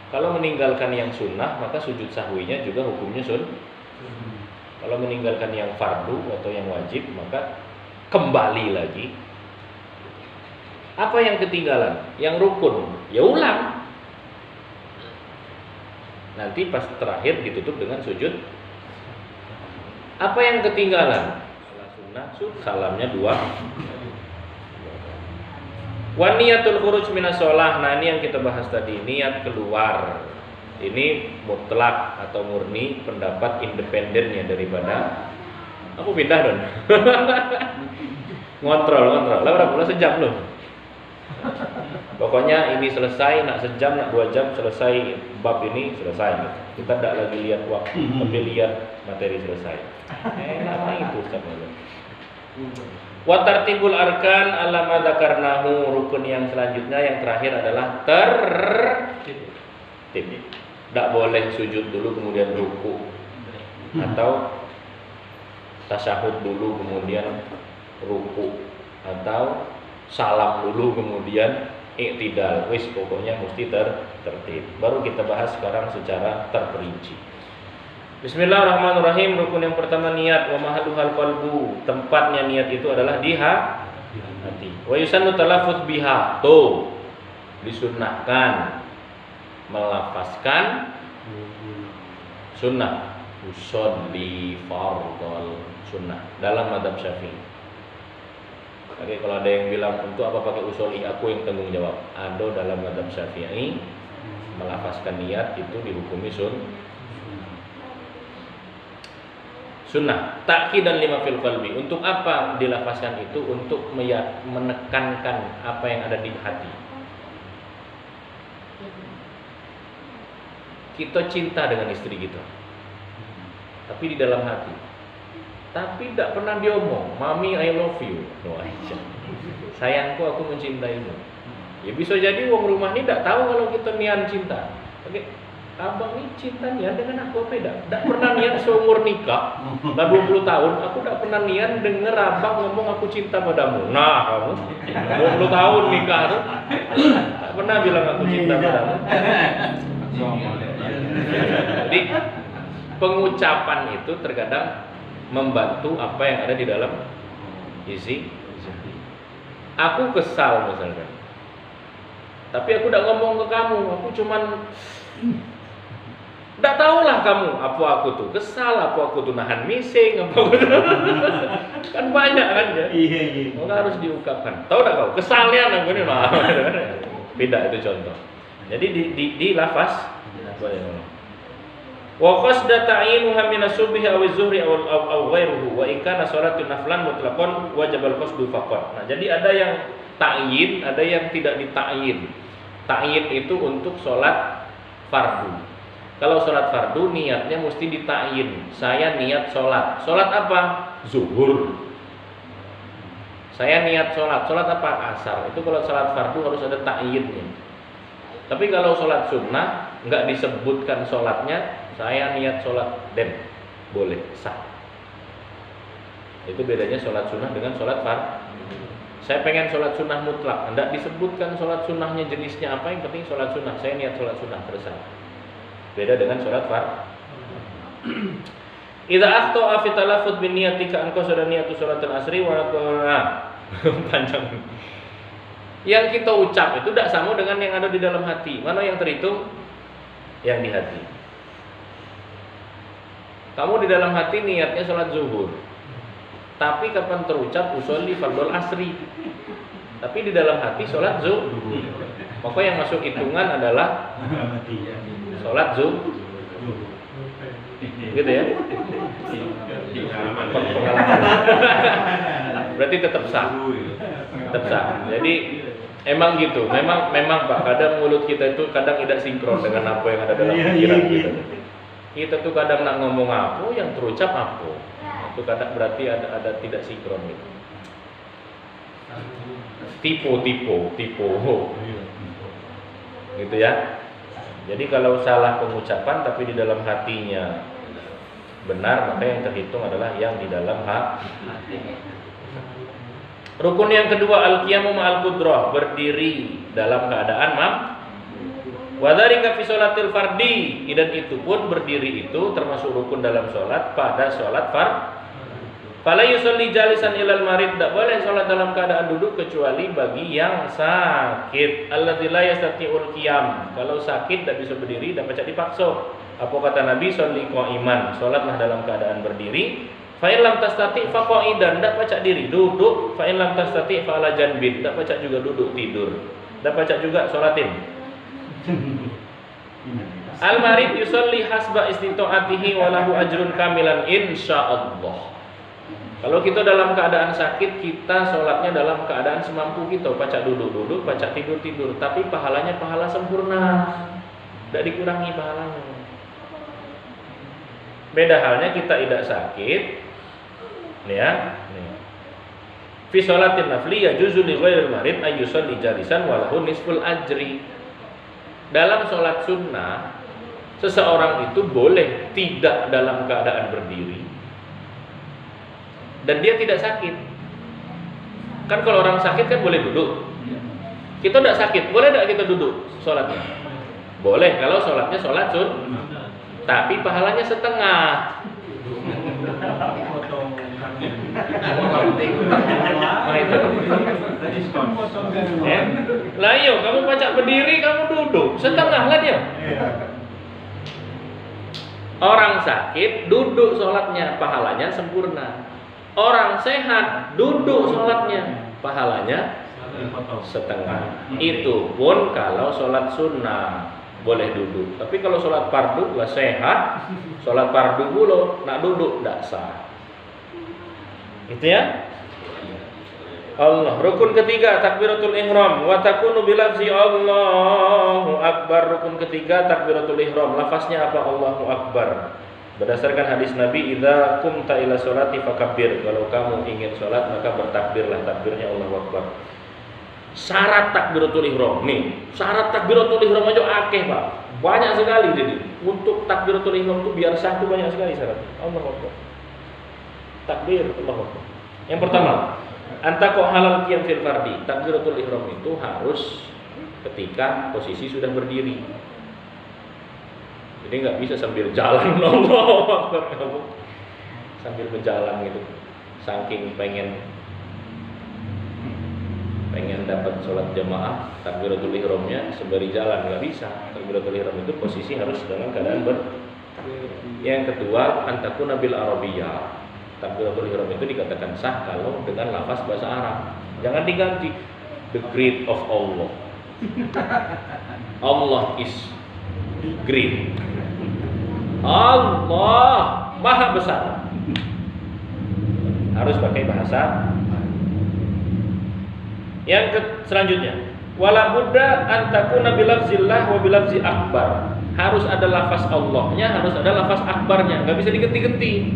Kalau meninggalkan yang sunnah maka sujud sahwinya juga hukumnya Kalau meninggalkan yang fardu atau yang wajib maka kembali lagi. Apa yang ketinggalan? Yang rukun, ya ulang. Nanti pas terakhir ditutup dengan sujud. Apa yang ketinggalan? Salat sunnah, salamnya 2. Wa niyatul khuruj minas shalah. Nah, ini yang kita bahas tadi, niat keluar. Ini mutlak atau murni pendapat independennya daripada aku pindah dong. Ngontrol. Lah berapa sejam loh. Pokoknya ini selesai, nak sejam, nak 2 jam selesai bab ini selesai. Kita tidak lagi lihat waktu, tapi lihat materi selesai. Lama itu Ustaz. Wa tartibul arkan alama dzakarnahu, rukun yang selanjutnya yang terakhir adalah tertib. Tidak boleh sujud dulu kemudian ruku, atau tasyahud dulu kemudian ruku, atau salam dulu kemudian i'tidal. Wis pokoknya mesti tertib. Baru kita bahas sekarang secara terperinci. Bismillahirrahmanirrahim. Rukun yang pertama niat. Wa mahalluhal qalbu. Tempatnya niat itu adalah di hati. Wa yusannu talaffuz biha. Tuh disunnahkan melafazkan sunnah. Usolli fardhal sunnah dalam mazhab Syafi'i. Oke, kalau ada yang bilang untuk apa pakai usolli, aku yang tanggung jawab. Ada dalam mazhab Syafi'i melafazkan niat itu dihukumi sunnah. Ta'kidan lima fil qalbi. Untuk apa dilafazkan itu? Untuk menekankan apa yang ada di hati. Kita cinta dengan istri kita, tapi di dalam hati. Tapi tidak pernah diomong, mami I love you. No, Aisyah, sayangku aku mencintaimu. Ya bisa jadi wong rumah ini tidak tahu kalau kita niat cinta. Oke, abang ini cinta niat dengan aku apa tidak? Tidak pernah niat seumur nikah, dah 20 tahun, aku tidak pernah niat dengar abang ngomong aku cinta padamu. Nah kamu 20 tahun nikah tuh, tidak pernah bilang aku cinta padamu. Jadi pengucapan itu terkadang membantu apa yang ada di dalam isi. Aku kesal misalkan, tapi aku tidak ngomong ke kamu, aku cuman tidak tahulah kamu apa aku tuh kesal, apa aku tuh nahan mising, apa aku tuh kan banyak kan ya. Iya. Maka harus diungkapkan. Tahu tidak kau kesalnya aku ini nah. Beda itu contoh. Jadi di lafaz wa qasda ta'inuha min as-subhi aw az-zuhri aw ghairuhu wa in kana salatun naflan mutlaqan wajib al-qasdu faqat. Nah, jadi ada yang ta'yin, ada yang tidak dita'yin. Ta'yin itu untuk salat fardu. Kalau salat fardu niatnya mesti dita'yin. Saya niat salat. Salat apa? Zuhur. Saya niat salat. Salat apa? Asar. Itu kalau salat fardu harus ada ta'yinnya. Tapi kalau sholat sunnah nggak disebutkan sholatnya, saya niat sholat dan boleh sah. Itu bedanya sholat sunnah dengan sholat fardu. Saya pengen sholat sunnah mutlak, nggak disebutkan sholat sunnahnya jenisnya apa, yang penting sholat sunnah. Saya niat sholat sunnah, terserah. Beda dengan sholat fard. Idza akhta'a fi talaffuz bin niyatika engkau sudah niatu sholatul asri wa panjang. Yang kita ucap itu tidak sama dengan yang ada di dalam hati. Mana yang terhitung? Yang di hati. Kamu di dalam hati niatnya sholat zuhur, tapi kapan terucap usolli fardhul asri, tapi di dalam hati sholat zuhur, maka yang masuk hitungan adalah sholat zuhur, gitu ya. Pengalaman. Berarti tetap sah, tetap sah. Jadi emang gitu, memang Pak. Kadang mulut kita itu kadang tidak sinkron dengan apa yang ada dalam pikiran kita. Kita tuh kadang nak ngomong apa, yang terucap apa. Itu kadang berarti ada tidak sinkron gitu. Tipu. Gitu ya. Jadi kalau salah pengucapan tapi di dalam hatinya benar, maka yang terhitung adalah yang di dalam hati. Rukun yang kedua al-qiyamu ma'al qudrah, berdiri dalam keadaan mampu. Wa dzalika fi sholatil fardi, dan itu pun berdiri itu termasuk rukun dalam sholat pada sholat fard. Fala yusalli jalisan ilal marid, tidak boleh sholat dalam keadaan duduk kecuali bagi yang sakit. Alladzi la yastati'ul qiyam, kalau sakit tidak bisa berdiri, tidak baca dipaksa. Apa kata Nabi? Sholli qa'iman, sholatlah dalam keadaan berdiri. Fa in lam tastati' fa qa'idan, tidak baca diri, duduk. Fa in lam tastati' fa ala janbin, tidak baca juga duduk tidur. Tidak baca juga sholatin. Al-marid yusolli hasba istita'atihi walahu ajrun kamilan insyaallah. Kalau kita dalam keadaan sakit, kita sholatnya dalam keadaan semampu kita, baca duduk-duduk, baca tidur-tidur, tapi pahalanya pahala sempurna, tidak dikurangi pahalanya. Beda halnya kita tidak sakit, ya. Fi sholatin nafli yajuzu li ghairil marid ayyusolli jalisan walahu nisful ajri. Dalam sholat sunnah, seseorang itu boleh tidak dalam keadaan berdiri dan dia tidak sakit. Kan kalau orang sakit kan boleh duduk. Kita tidak sakit, boleh tidak kita duduk sholatnya? Boleh kalau sholatnya sholat sunnah, tapi pahalanya setengah. Nah itu. Lah iyo, kamu baca berdiri, kamu duduk, setengah lah dia. Orang sakit duduk sholatnya, pahalanya sempurna. Orang sehat duduk sholatnya, pahalanya setengah. Itu pun kalau sholat sunnah boleh duduk. Tapi kalau sholat fardu lah sehat, sholat fardu pula nak duduk tidak sah. Itu ya. Allah. Rukun ketiga takbiratul ihram wa takunu bilafzi Allahu akbar. Rukun ketiga takbiratul ihram, lafaznya apa? Allahu akbar. Berdasarkan hadis Nabi, idza qumta ila sholati fakabbir. Kalau kamu ingin sholat maka bertakbirlah, takbirnya Allahu akbar. Syarat takbiratul ihram nih, syarat takbiratul ihram aja akeh Pak, banyak sekali. Jadi untuk takbiratul ihram itu biar sah itu banyak sekali syaratnya. Allahu akbar. Takbir Allahu akbar. Yang pertama, antaqo halal qiyam fil fardi. Takbiratul ihram itu harus ketika posisi sudah berdiri. Jadi nggak bisa sambil jalan Allahu akbar, sambil berjalan gitu. Saking pengen dapat sholat jamaah, takbiratul ihramnya sembari jalan nggak bisa. Takbiratul ihram itu posisi harus dalam keadaan Yang kedua, antakuna bil arabiyyah. Takbiratul ihram itu dikatakan sah kalau dengan lafaz bahasa Arab. Jangan diganti the great of Allah. Allah is great. Allah maha besar. Harus pakai bahasa. Yang selanjutnya, wala budda an takuna bilafzillah wa bilafzi akbar. Harus ada lafaz Allahnya, harus ada lafaz akbarnya, nggak bisa diganti-ganti.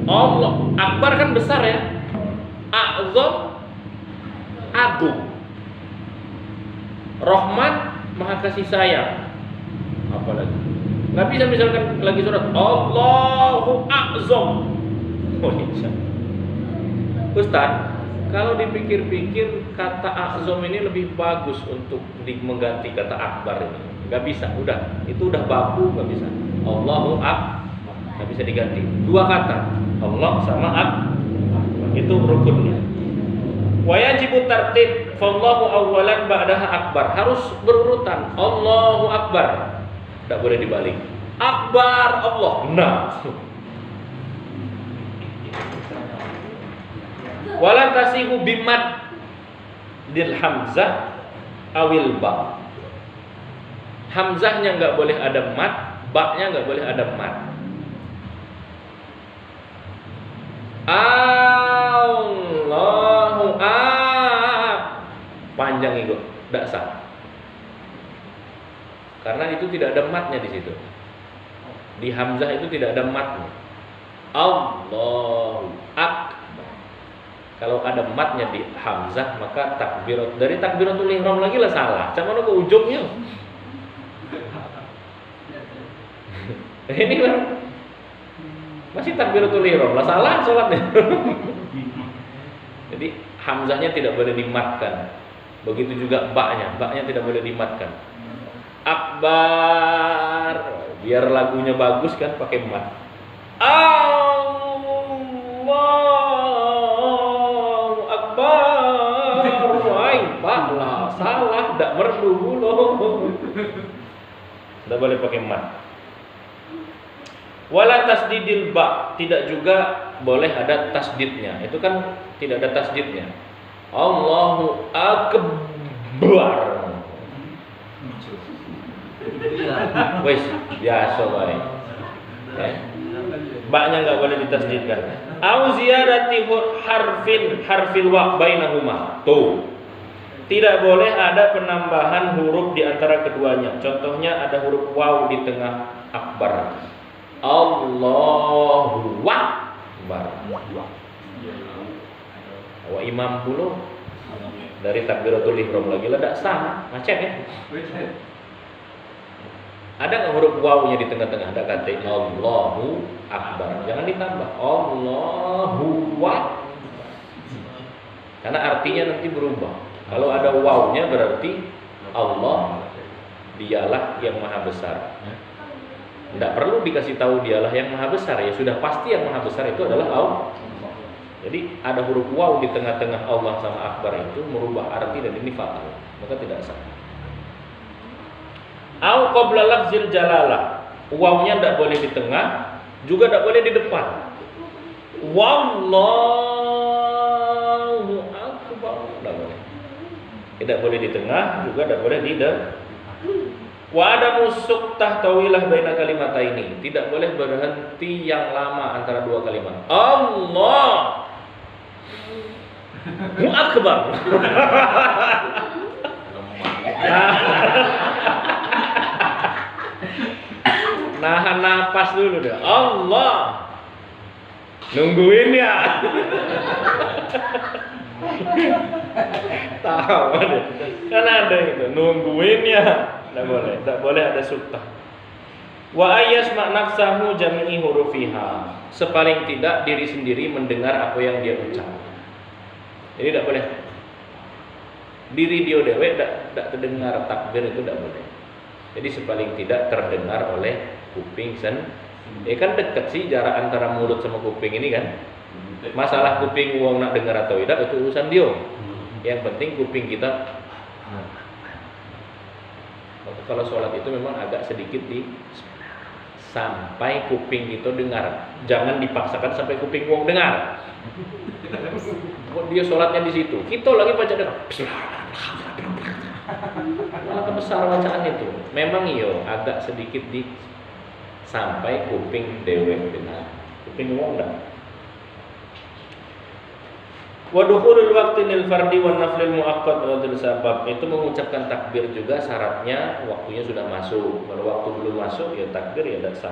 Allah akbar kan besar ya, azam agung, Rahman maha kasih sayang. Apalagi nggak bisa misalkan lagi surat Allahu azam. Oh iya. Ustaz, kalau dipikir-pikir kata azam ini lebih bagus untuk mengganti kata akbar ini. nggak bisa, itu udah baku, nggak bisa. Allahu Akbar, nggak bisa diganti. Dua kata, Allah sama itu rukunnya. Wa yajibu tartib, fallahu awwalan ba'daha akbar, harus berurutan. Allahu Akbar, tidak boleh dibalik. Akbar Allah, nah. Wala tasihu bimad dil hamzah awil ba. Hamzahnya nggak boleh ada mat, ba-nya nggak boleh ada mat. Allahu panjang itu, tidak sah. Karena itu tidak ada matnya di situ. Di hamzah itu tidak ada matnya. Allahu Akbar. Kalau ada matnya di hamzah, maka takbirat dari takbiratul ihram lagi lah salah. Sama ke ujungnya. Ini kan masih takbiratul ihram lah, salah sholatnya. Jadi hamzahnya tidak boleh dimatkan. Begitu juga ba-nya tidak boleh dimatkan. Akbar, biar lagunya bagus kan pakai mat. Allahu Akbar. Wah, lah salah, tidak merdu loh. Tidak boleh pakai mat. Wala tasdidil ba, tidak juga boleh ada tasdidnya. Itu kan tidak ada tasdidnya. Allahu Akbar. Wes, biasa baik. Ba-nya enggak boleh ditasdidkan. Au ziyadati harfil wa bainahuma. Tuh. Tidak boleh ada penambahan huruf di antara keduanya. Contohnya ada huruf waw di tengah akbar. Allahu Akbar. Wa imam dulu dari takbiratul ihram lagi lah tidak sah, macet ya. Ada nggak huruf waw-nya di tengah-tengah? Ada kata Allahu Akbar. Jangan ditambah Allahu Akbar. Karena artinya nanti berubah. Kalau ada waw-nya berarti Allah dialah yang maha besar. Tidak perlu dikasih tahu dialah yang maha besar, ya sudah pasti yang maha besar itu adalah Allah. Jadi ada huruf waw di tengah-tengah Allah sama akbar itu merubah arti dan ini fatal, maka tidak sah. Au qabla lafzil jalalah, wawnya tidak boleh di tengah, juga tidak boleh di depan. Wallahu akbar, tidak boleh. Tidak boleh di tengah, juga tidak boleh di depan. Wa ada musuk tahtawilah baina kalimat ini, tidak boleh berhenti yang lama antara dua kalimat. Allah Akbar. Nahan napas dulu deh. Allah. Nungguin ya. Tahu deh. Kan ada itu, nungguin ya. Tidak boleh ada suktah. Wa ayyasma nafsahu jami'i hurufiha. Sepaling tidak diri sendiri mendengar apa yang dia ucap. Jadi tidak boleh. Diri dia dewe tidak terdengar takbir itu tidak boleh. Jadi sepaling tidak terdengar oleh kuping kan dekat sih jarak antara mulut sama kuping ini kan. Masalah kuping uang nak dengar atau tidak itu urusan dia. Yang penting kuping kita. Kalau sholat itu memang agak sedikit sampai kuping itu dengar. Jangan dipaksakan sampai kuping uang dengar. Dia sholatnya di situ. Kita lagi baca dengar. Malah besar bacaan itu. Memang iyo agak sedikit sampai kuping dewe dengar. Kuping uang dengar. Wa dukhulul waqti lil fardi wan naflil muaqqat wa dzil sabab, itu mengucapkan takbir juga syaratnya waktunya sudah masuk. Kalau waktu belum masuk ya takbir ya tidak sah.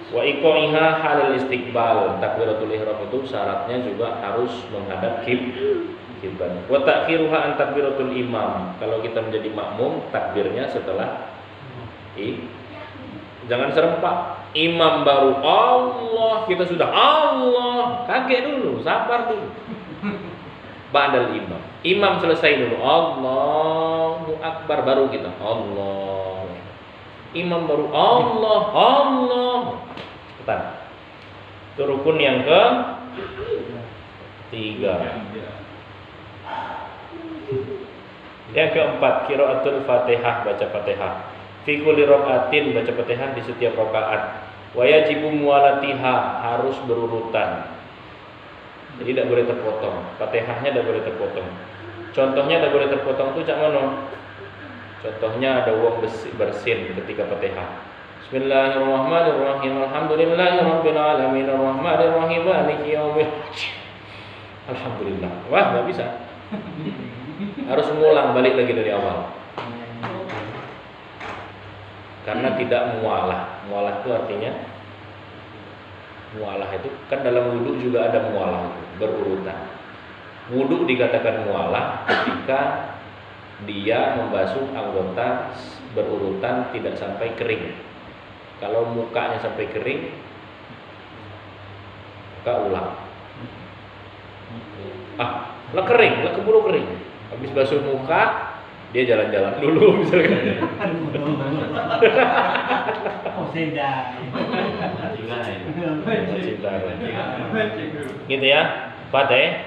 Wa iqaiha halal istiqbal, takbiratul ihram itu syaratnya juga harus menghadap kiblat. Wa ta'khiruha an takbiratul imam, kalau kita menjadi makmum takbirnya setelah jangan serempak. Imam baru Allah, kita sudah Allah, kaget dulu, sabar dulu. Ba'dal imam selesai dulu Allahu Akbar baru kita Allah. Imam baru Allah. Ketan. Itu rukun yang ke-3. Yang ke-4, qiraatul Fatihah, baca Fatihah. Fi kulli rakaatin, baca Fatihah di setiap rakaat. Wa yajibu muwalatiha, harus berurutan. Jadi tidak boleh terpotong. Fatihahnya tidak boleh terpotong. Contohnya tidak boleh terpotong itu cak mana? Contohnya ada wong bersin ketika Fatihah. Bismillahirrahmanirrahim. Alhamdulillahirabbil alamin arrahmanirrahim maliki yaumiddin. Alhamdulillah. Wah, enggak bisa. Harus mengulang balik lagi dari awal. Karena tidak mualah. Mualah itu artinya mualah itu kan dalam wudu juga ada mualah, berurutan. Wudu dikatakan mualah ketika dia membasuh anggota berurutan tidak sampai kering. Kalau mukanya sampai kering, maka ulang. Lah kering, lah keburu kering. Habis basuh muka, dia jalan-jalan dulu misalkan. Gitu ya, Fatihah.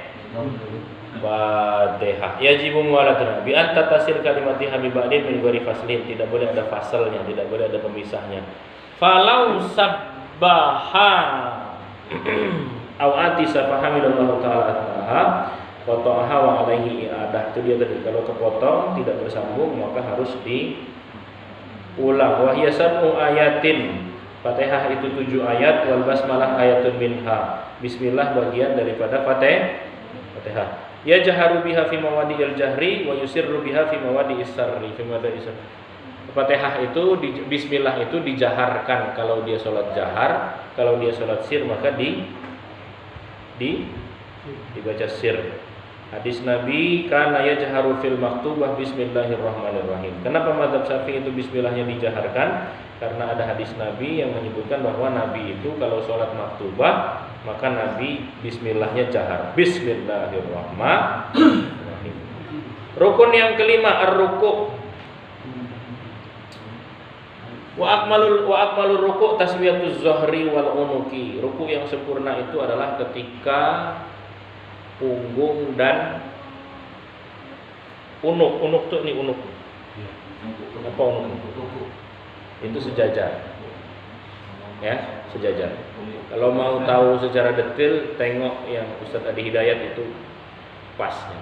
Yajibu muwalatuna bi an tatasir kalimatiha bi ba'din min ghairi faslin, tidak boleh ada fasalnya, tidak boleh ada pemisahnya. Falau sabbaha au atisa fahamidallahu ta'ala qata'aha wa alaihi i'adah. Itu dia tadi, kalau kepotong tidak bersambung maka harus diulang. Wa hiya sab'u ayatin, Fatihah itu 7 ayat, wal basmalah ayatun minha. Bismillah bagian daripada Fatihah. Ya jaharu biha fi mawadi'il jahri wa yusirru biha fi mawadi'is sirri. Fatihah itu bismillah itu dijaharkan kalau dia sholat jahar, kalau dia sholat sir maka dibaca sir. Hadis Nabi kana yajharu fil maktubah bismillahirrahmanirrahim. Kenapa mazhab Syafi'i itu bismillahnya dijaharkan? Karena ada hadis Nabi yang menyebutkan bahwa Nabi itu kalau sholat maktubah maka Nabi bismillahnya jahar. Bismillahirrahmanirrahim. Rukun yang kelima ar-ruku'. Wa akmalul ruku' taswiyatuz zuhri wal unuki. Ruku' yang sempurna itu adalah ketika punggung dan unuk tuh ini unuk. Apa unuk? Itu sejajar. Ya, sejajar. Kalau mau tahu secara detail, tengok yang Ustadz Adi Hidayat itu pasnya.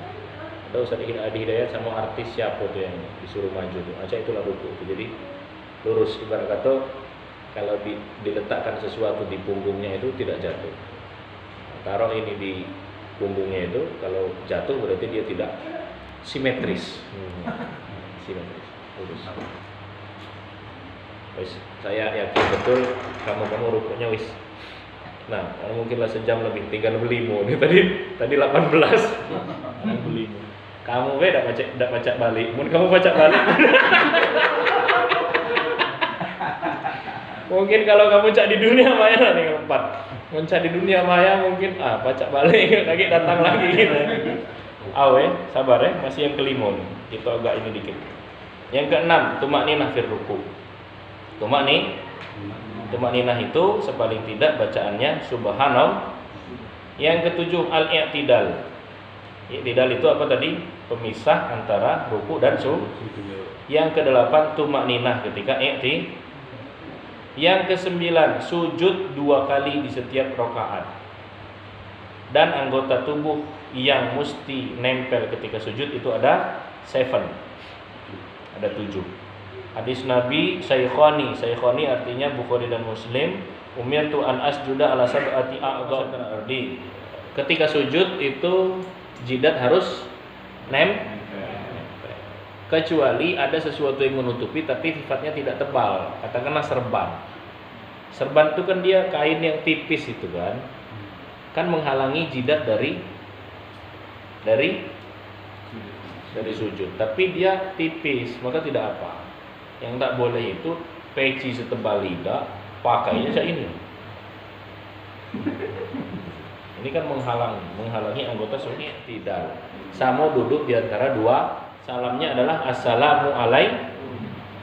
Ada Ustadz Adi Hidayat sama artis siapa tuh yang disuruh maju tuh. Aja itulah ruku itu. Jadi lurus, ibarat kata kalau diletakkan sesuatu di punggungnya itu tidak jatuh. Taruh ini di punggungnya itu, kalau jatuh berarti dia tidak simetris. Simetris, lurus. Wis, saya yakin betul kamu rukuknya wis. Nah, mungkinlah sejam lebih, tinggal belimu. Ini tadi 18. Belimu. Kamu enggak baca balik. Mun kamu baca balik. Mungkin kalau kamu cak di dunia maya nanti keempat. Mencak di dunia maya mungkin baca balik lagi datang lagi gitu. Awe, sabar ya, masih yang kelima nih. Itu agak ini dikit. Yang keenam, tumakninah fil ruku'. Tumakninah itu sepaling tidak bacaannya subhanallah. Yang ketujuh al-i'tidal. I'tidal itu apa tadi? Pemisah antara ruku' dan sujud. Yang kedelapan tumakninah ketika i'tidal. Yang kesembilan, sujud 2 kali di setiap rakaat. Dan anggota tubuh yang mesti nempel ketika sujud itu ada 7. Ada 7. Hadis Nabi Saikhoni artinya Bukhari dan Muslim, umirtu an asjuda ala sab'ati a'dha ardi. Ketika sujud itu jidat harus kecuali ada sesuatu yang menutupi tapi sifatnya tidak tebal, katakanlah serban. Serban itu kan dia kain yang tipis itu kan menghalangi jidat dari sujud, tapi dia tipis maka tidak apa. Yang tak boleh itu peci setebal lidah, pakainya kayak ini. Ini kan menghalangi anggota sujud. Tidak. Sama duduk di antara dua. Salamnya adalah assalamu alaikum.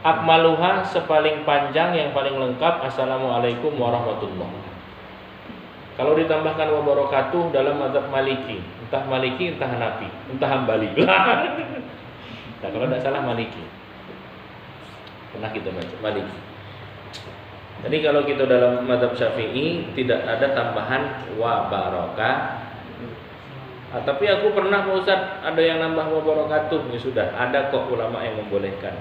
Akmaluha sepaling panjang yang paling lengkap Assalamualaikum warahmatullahi wabarakatuh. Kalau ditambahkan wabarakatuh dalam mazhab Maliki, entah Maliki, entah Hanafi, entah Hambali. Nah, kalau tidak salah Maliki. Pernah kita baca Maliki. Jadi kalau kita dalam mazhab Syafi'i tidak ada tambahan wa barokah. Tapi aku pernah Pak Ustaz ada yang nambah wa barakatuh. Ya sudah, ada kok ulama yang membolehkan.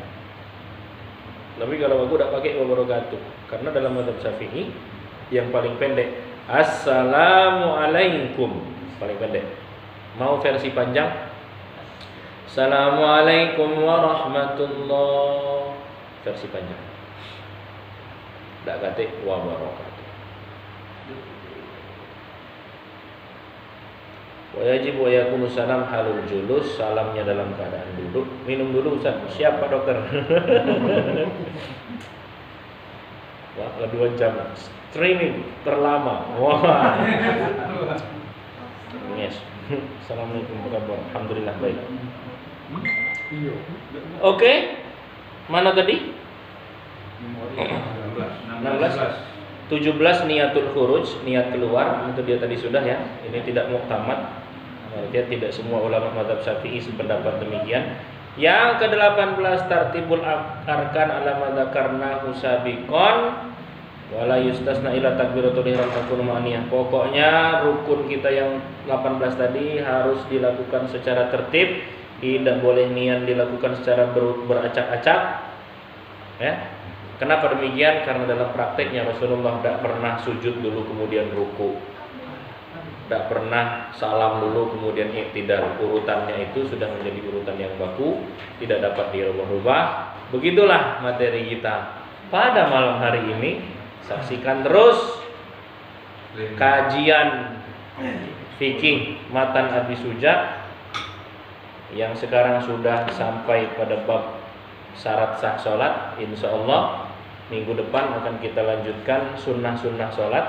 Tapi kalau aku tidak pakai wa barakatuh, karena dalam mazhab Syafi'i yang paling pendek Assalamualaikum, paling pendek. Mau versi panjang? Assalamualaikum warahmatullahi, versi panjang. Tak kata wa barakatuh. Wa yajib wa yakunu salam halul julus, salamnya dalam keadaan duduk. Minum dulu Ustaz. Siap Pak Dokter. Wah, 2 jam streaming terlama. Wah. Yes. Assalamualaikum warahmatullahi wabarakatuh. Alhamdulillah baik. Oke. Mana tadi? 16. 17 niatul khuruj, niat keluar. Itu dia tadi sudah ya. Ini tidak muktamad. Artinya tidak semua ulama mazhab Syafi'i sependapat demikian. Yang ke-18 tartibul arkan ala madzakarna husabiqon wala yustasna ila takbiratul ihram takunu ma'niyah. Pokoknya rukun kita yang 18 tadi harus dilakukan secara tertib, tidak boleh niat dilakukan secara beracak-acak. Ya. Kenapa demikian? Karena dalam prakteknya Rasulullah tidak pernah sujud dulu kemudian ruku, tidak pernah salam dulu kemudian iktidal. Urutannya itu sudah menjadi urutan yang baku, tidak dapat dirubah-rubah. Begitulah materi kita pada malam hari ini. Saksikan terus kajian fikih Matan Abi Suja yang sekarang sudah sampai pada bab syarat sah sholat. Insya Allah minggu depan akan kita lanjutkan sunnah-sunnah sholat.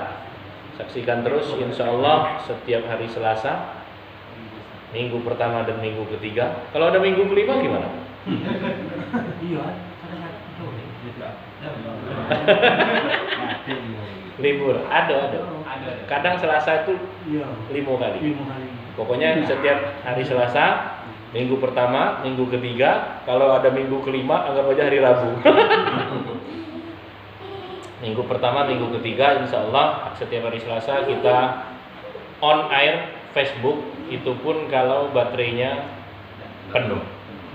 Saksikan terus insya Allah setiap hari Selasa, minggu pertama dan minggu ketiga. Kalau ada minggu kelima gimana? Libur ada. Kadang Selasa itu 5 kali. Pokoknya setiap hari Selasa, minggu pertama, minggu ketiga. Kalau ada minggu kelima, anggap aja hari Rabu. Minggu pertama, minggu ketiga, insya Allah setiap hari Selasa kita on air Facebook. Itu pun kalau baterainya penuh.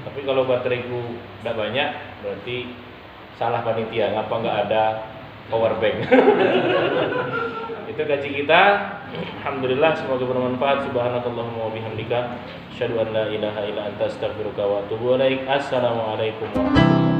Tapi kalau bateraiku tidak banyak, berarti salah panitia. Ngapa nggak ada power bank? Itu gaji kita. Alhamdulillah, semoga bermanfaat. Subhanakallahumma wa bihamdika, asyhadu an la ilaha illa anta, astaghfiruka wa atubu ilaik. Assalamualaikum warahmatullahi wabarakatuh.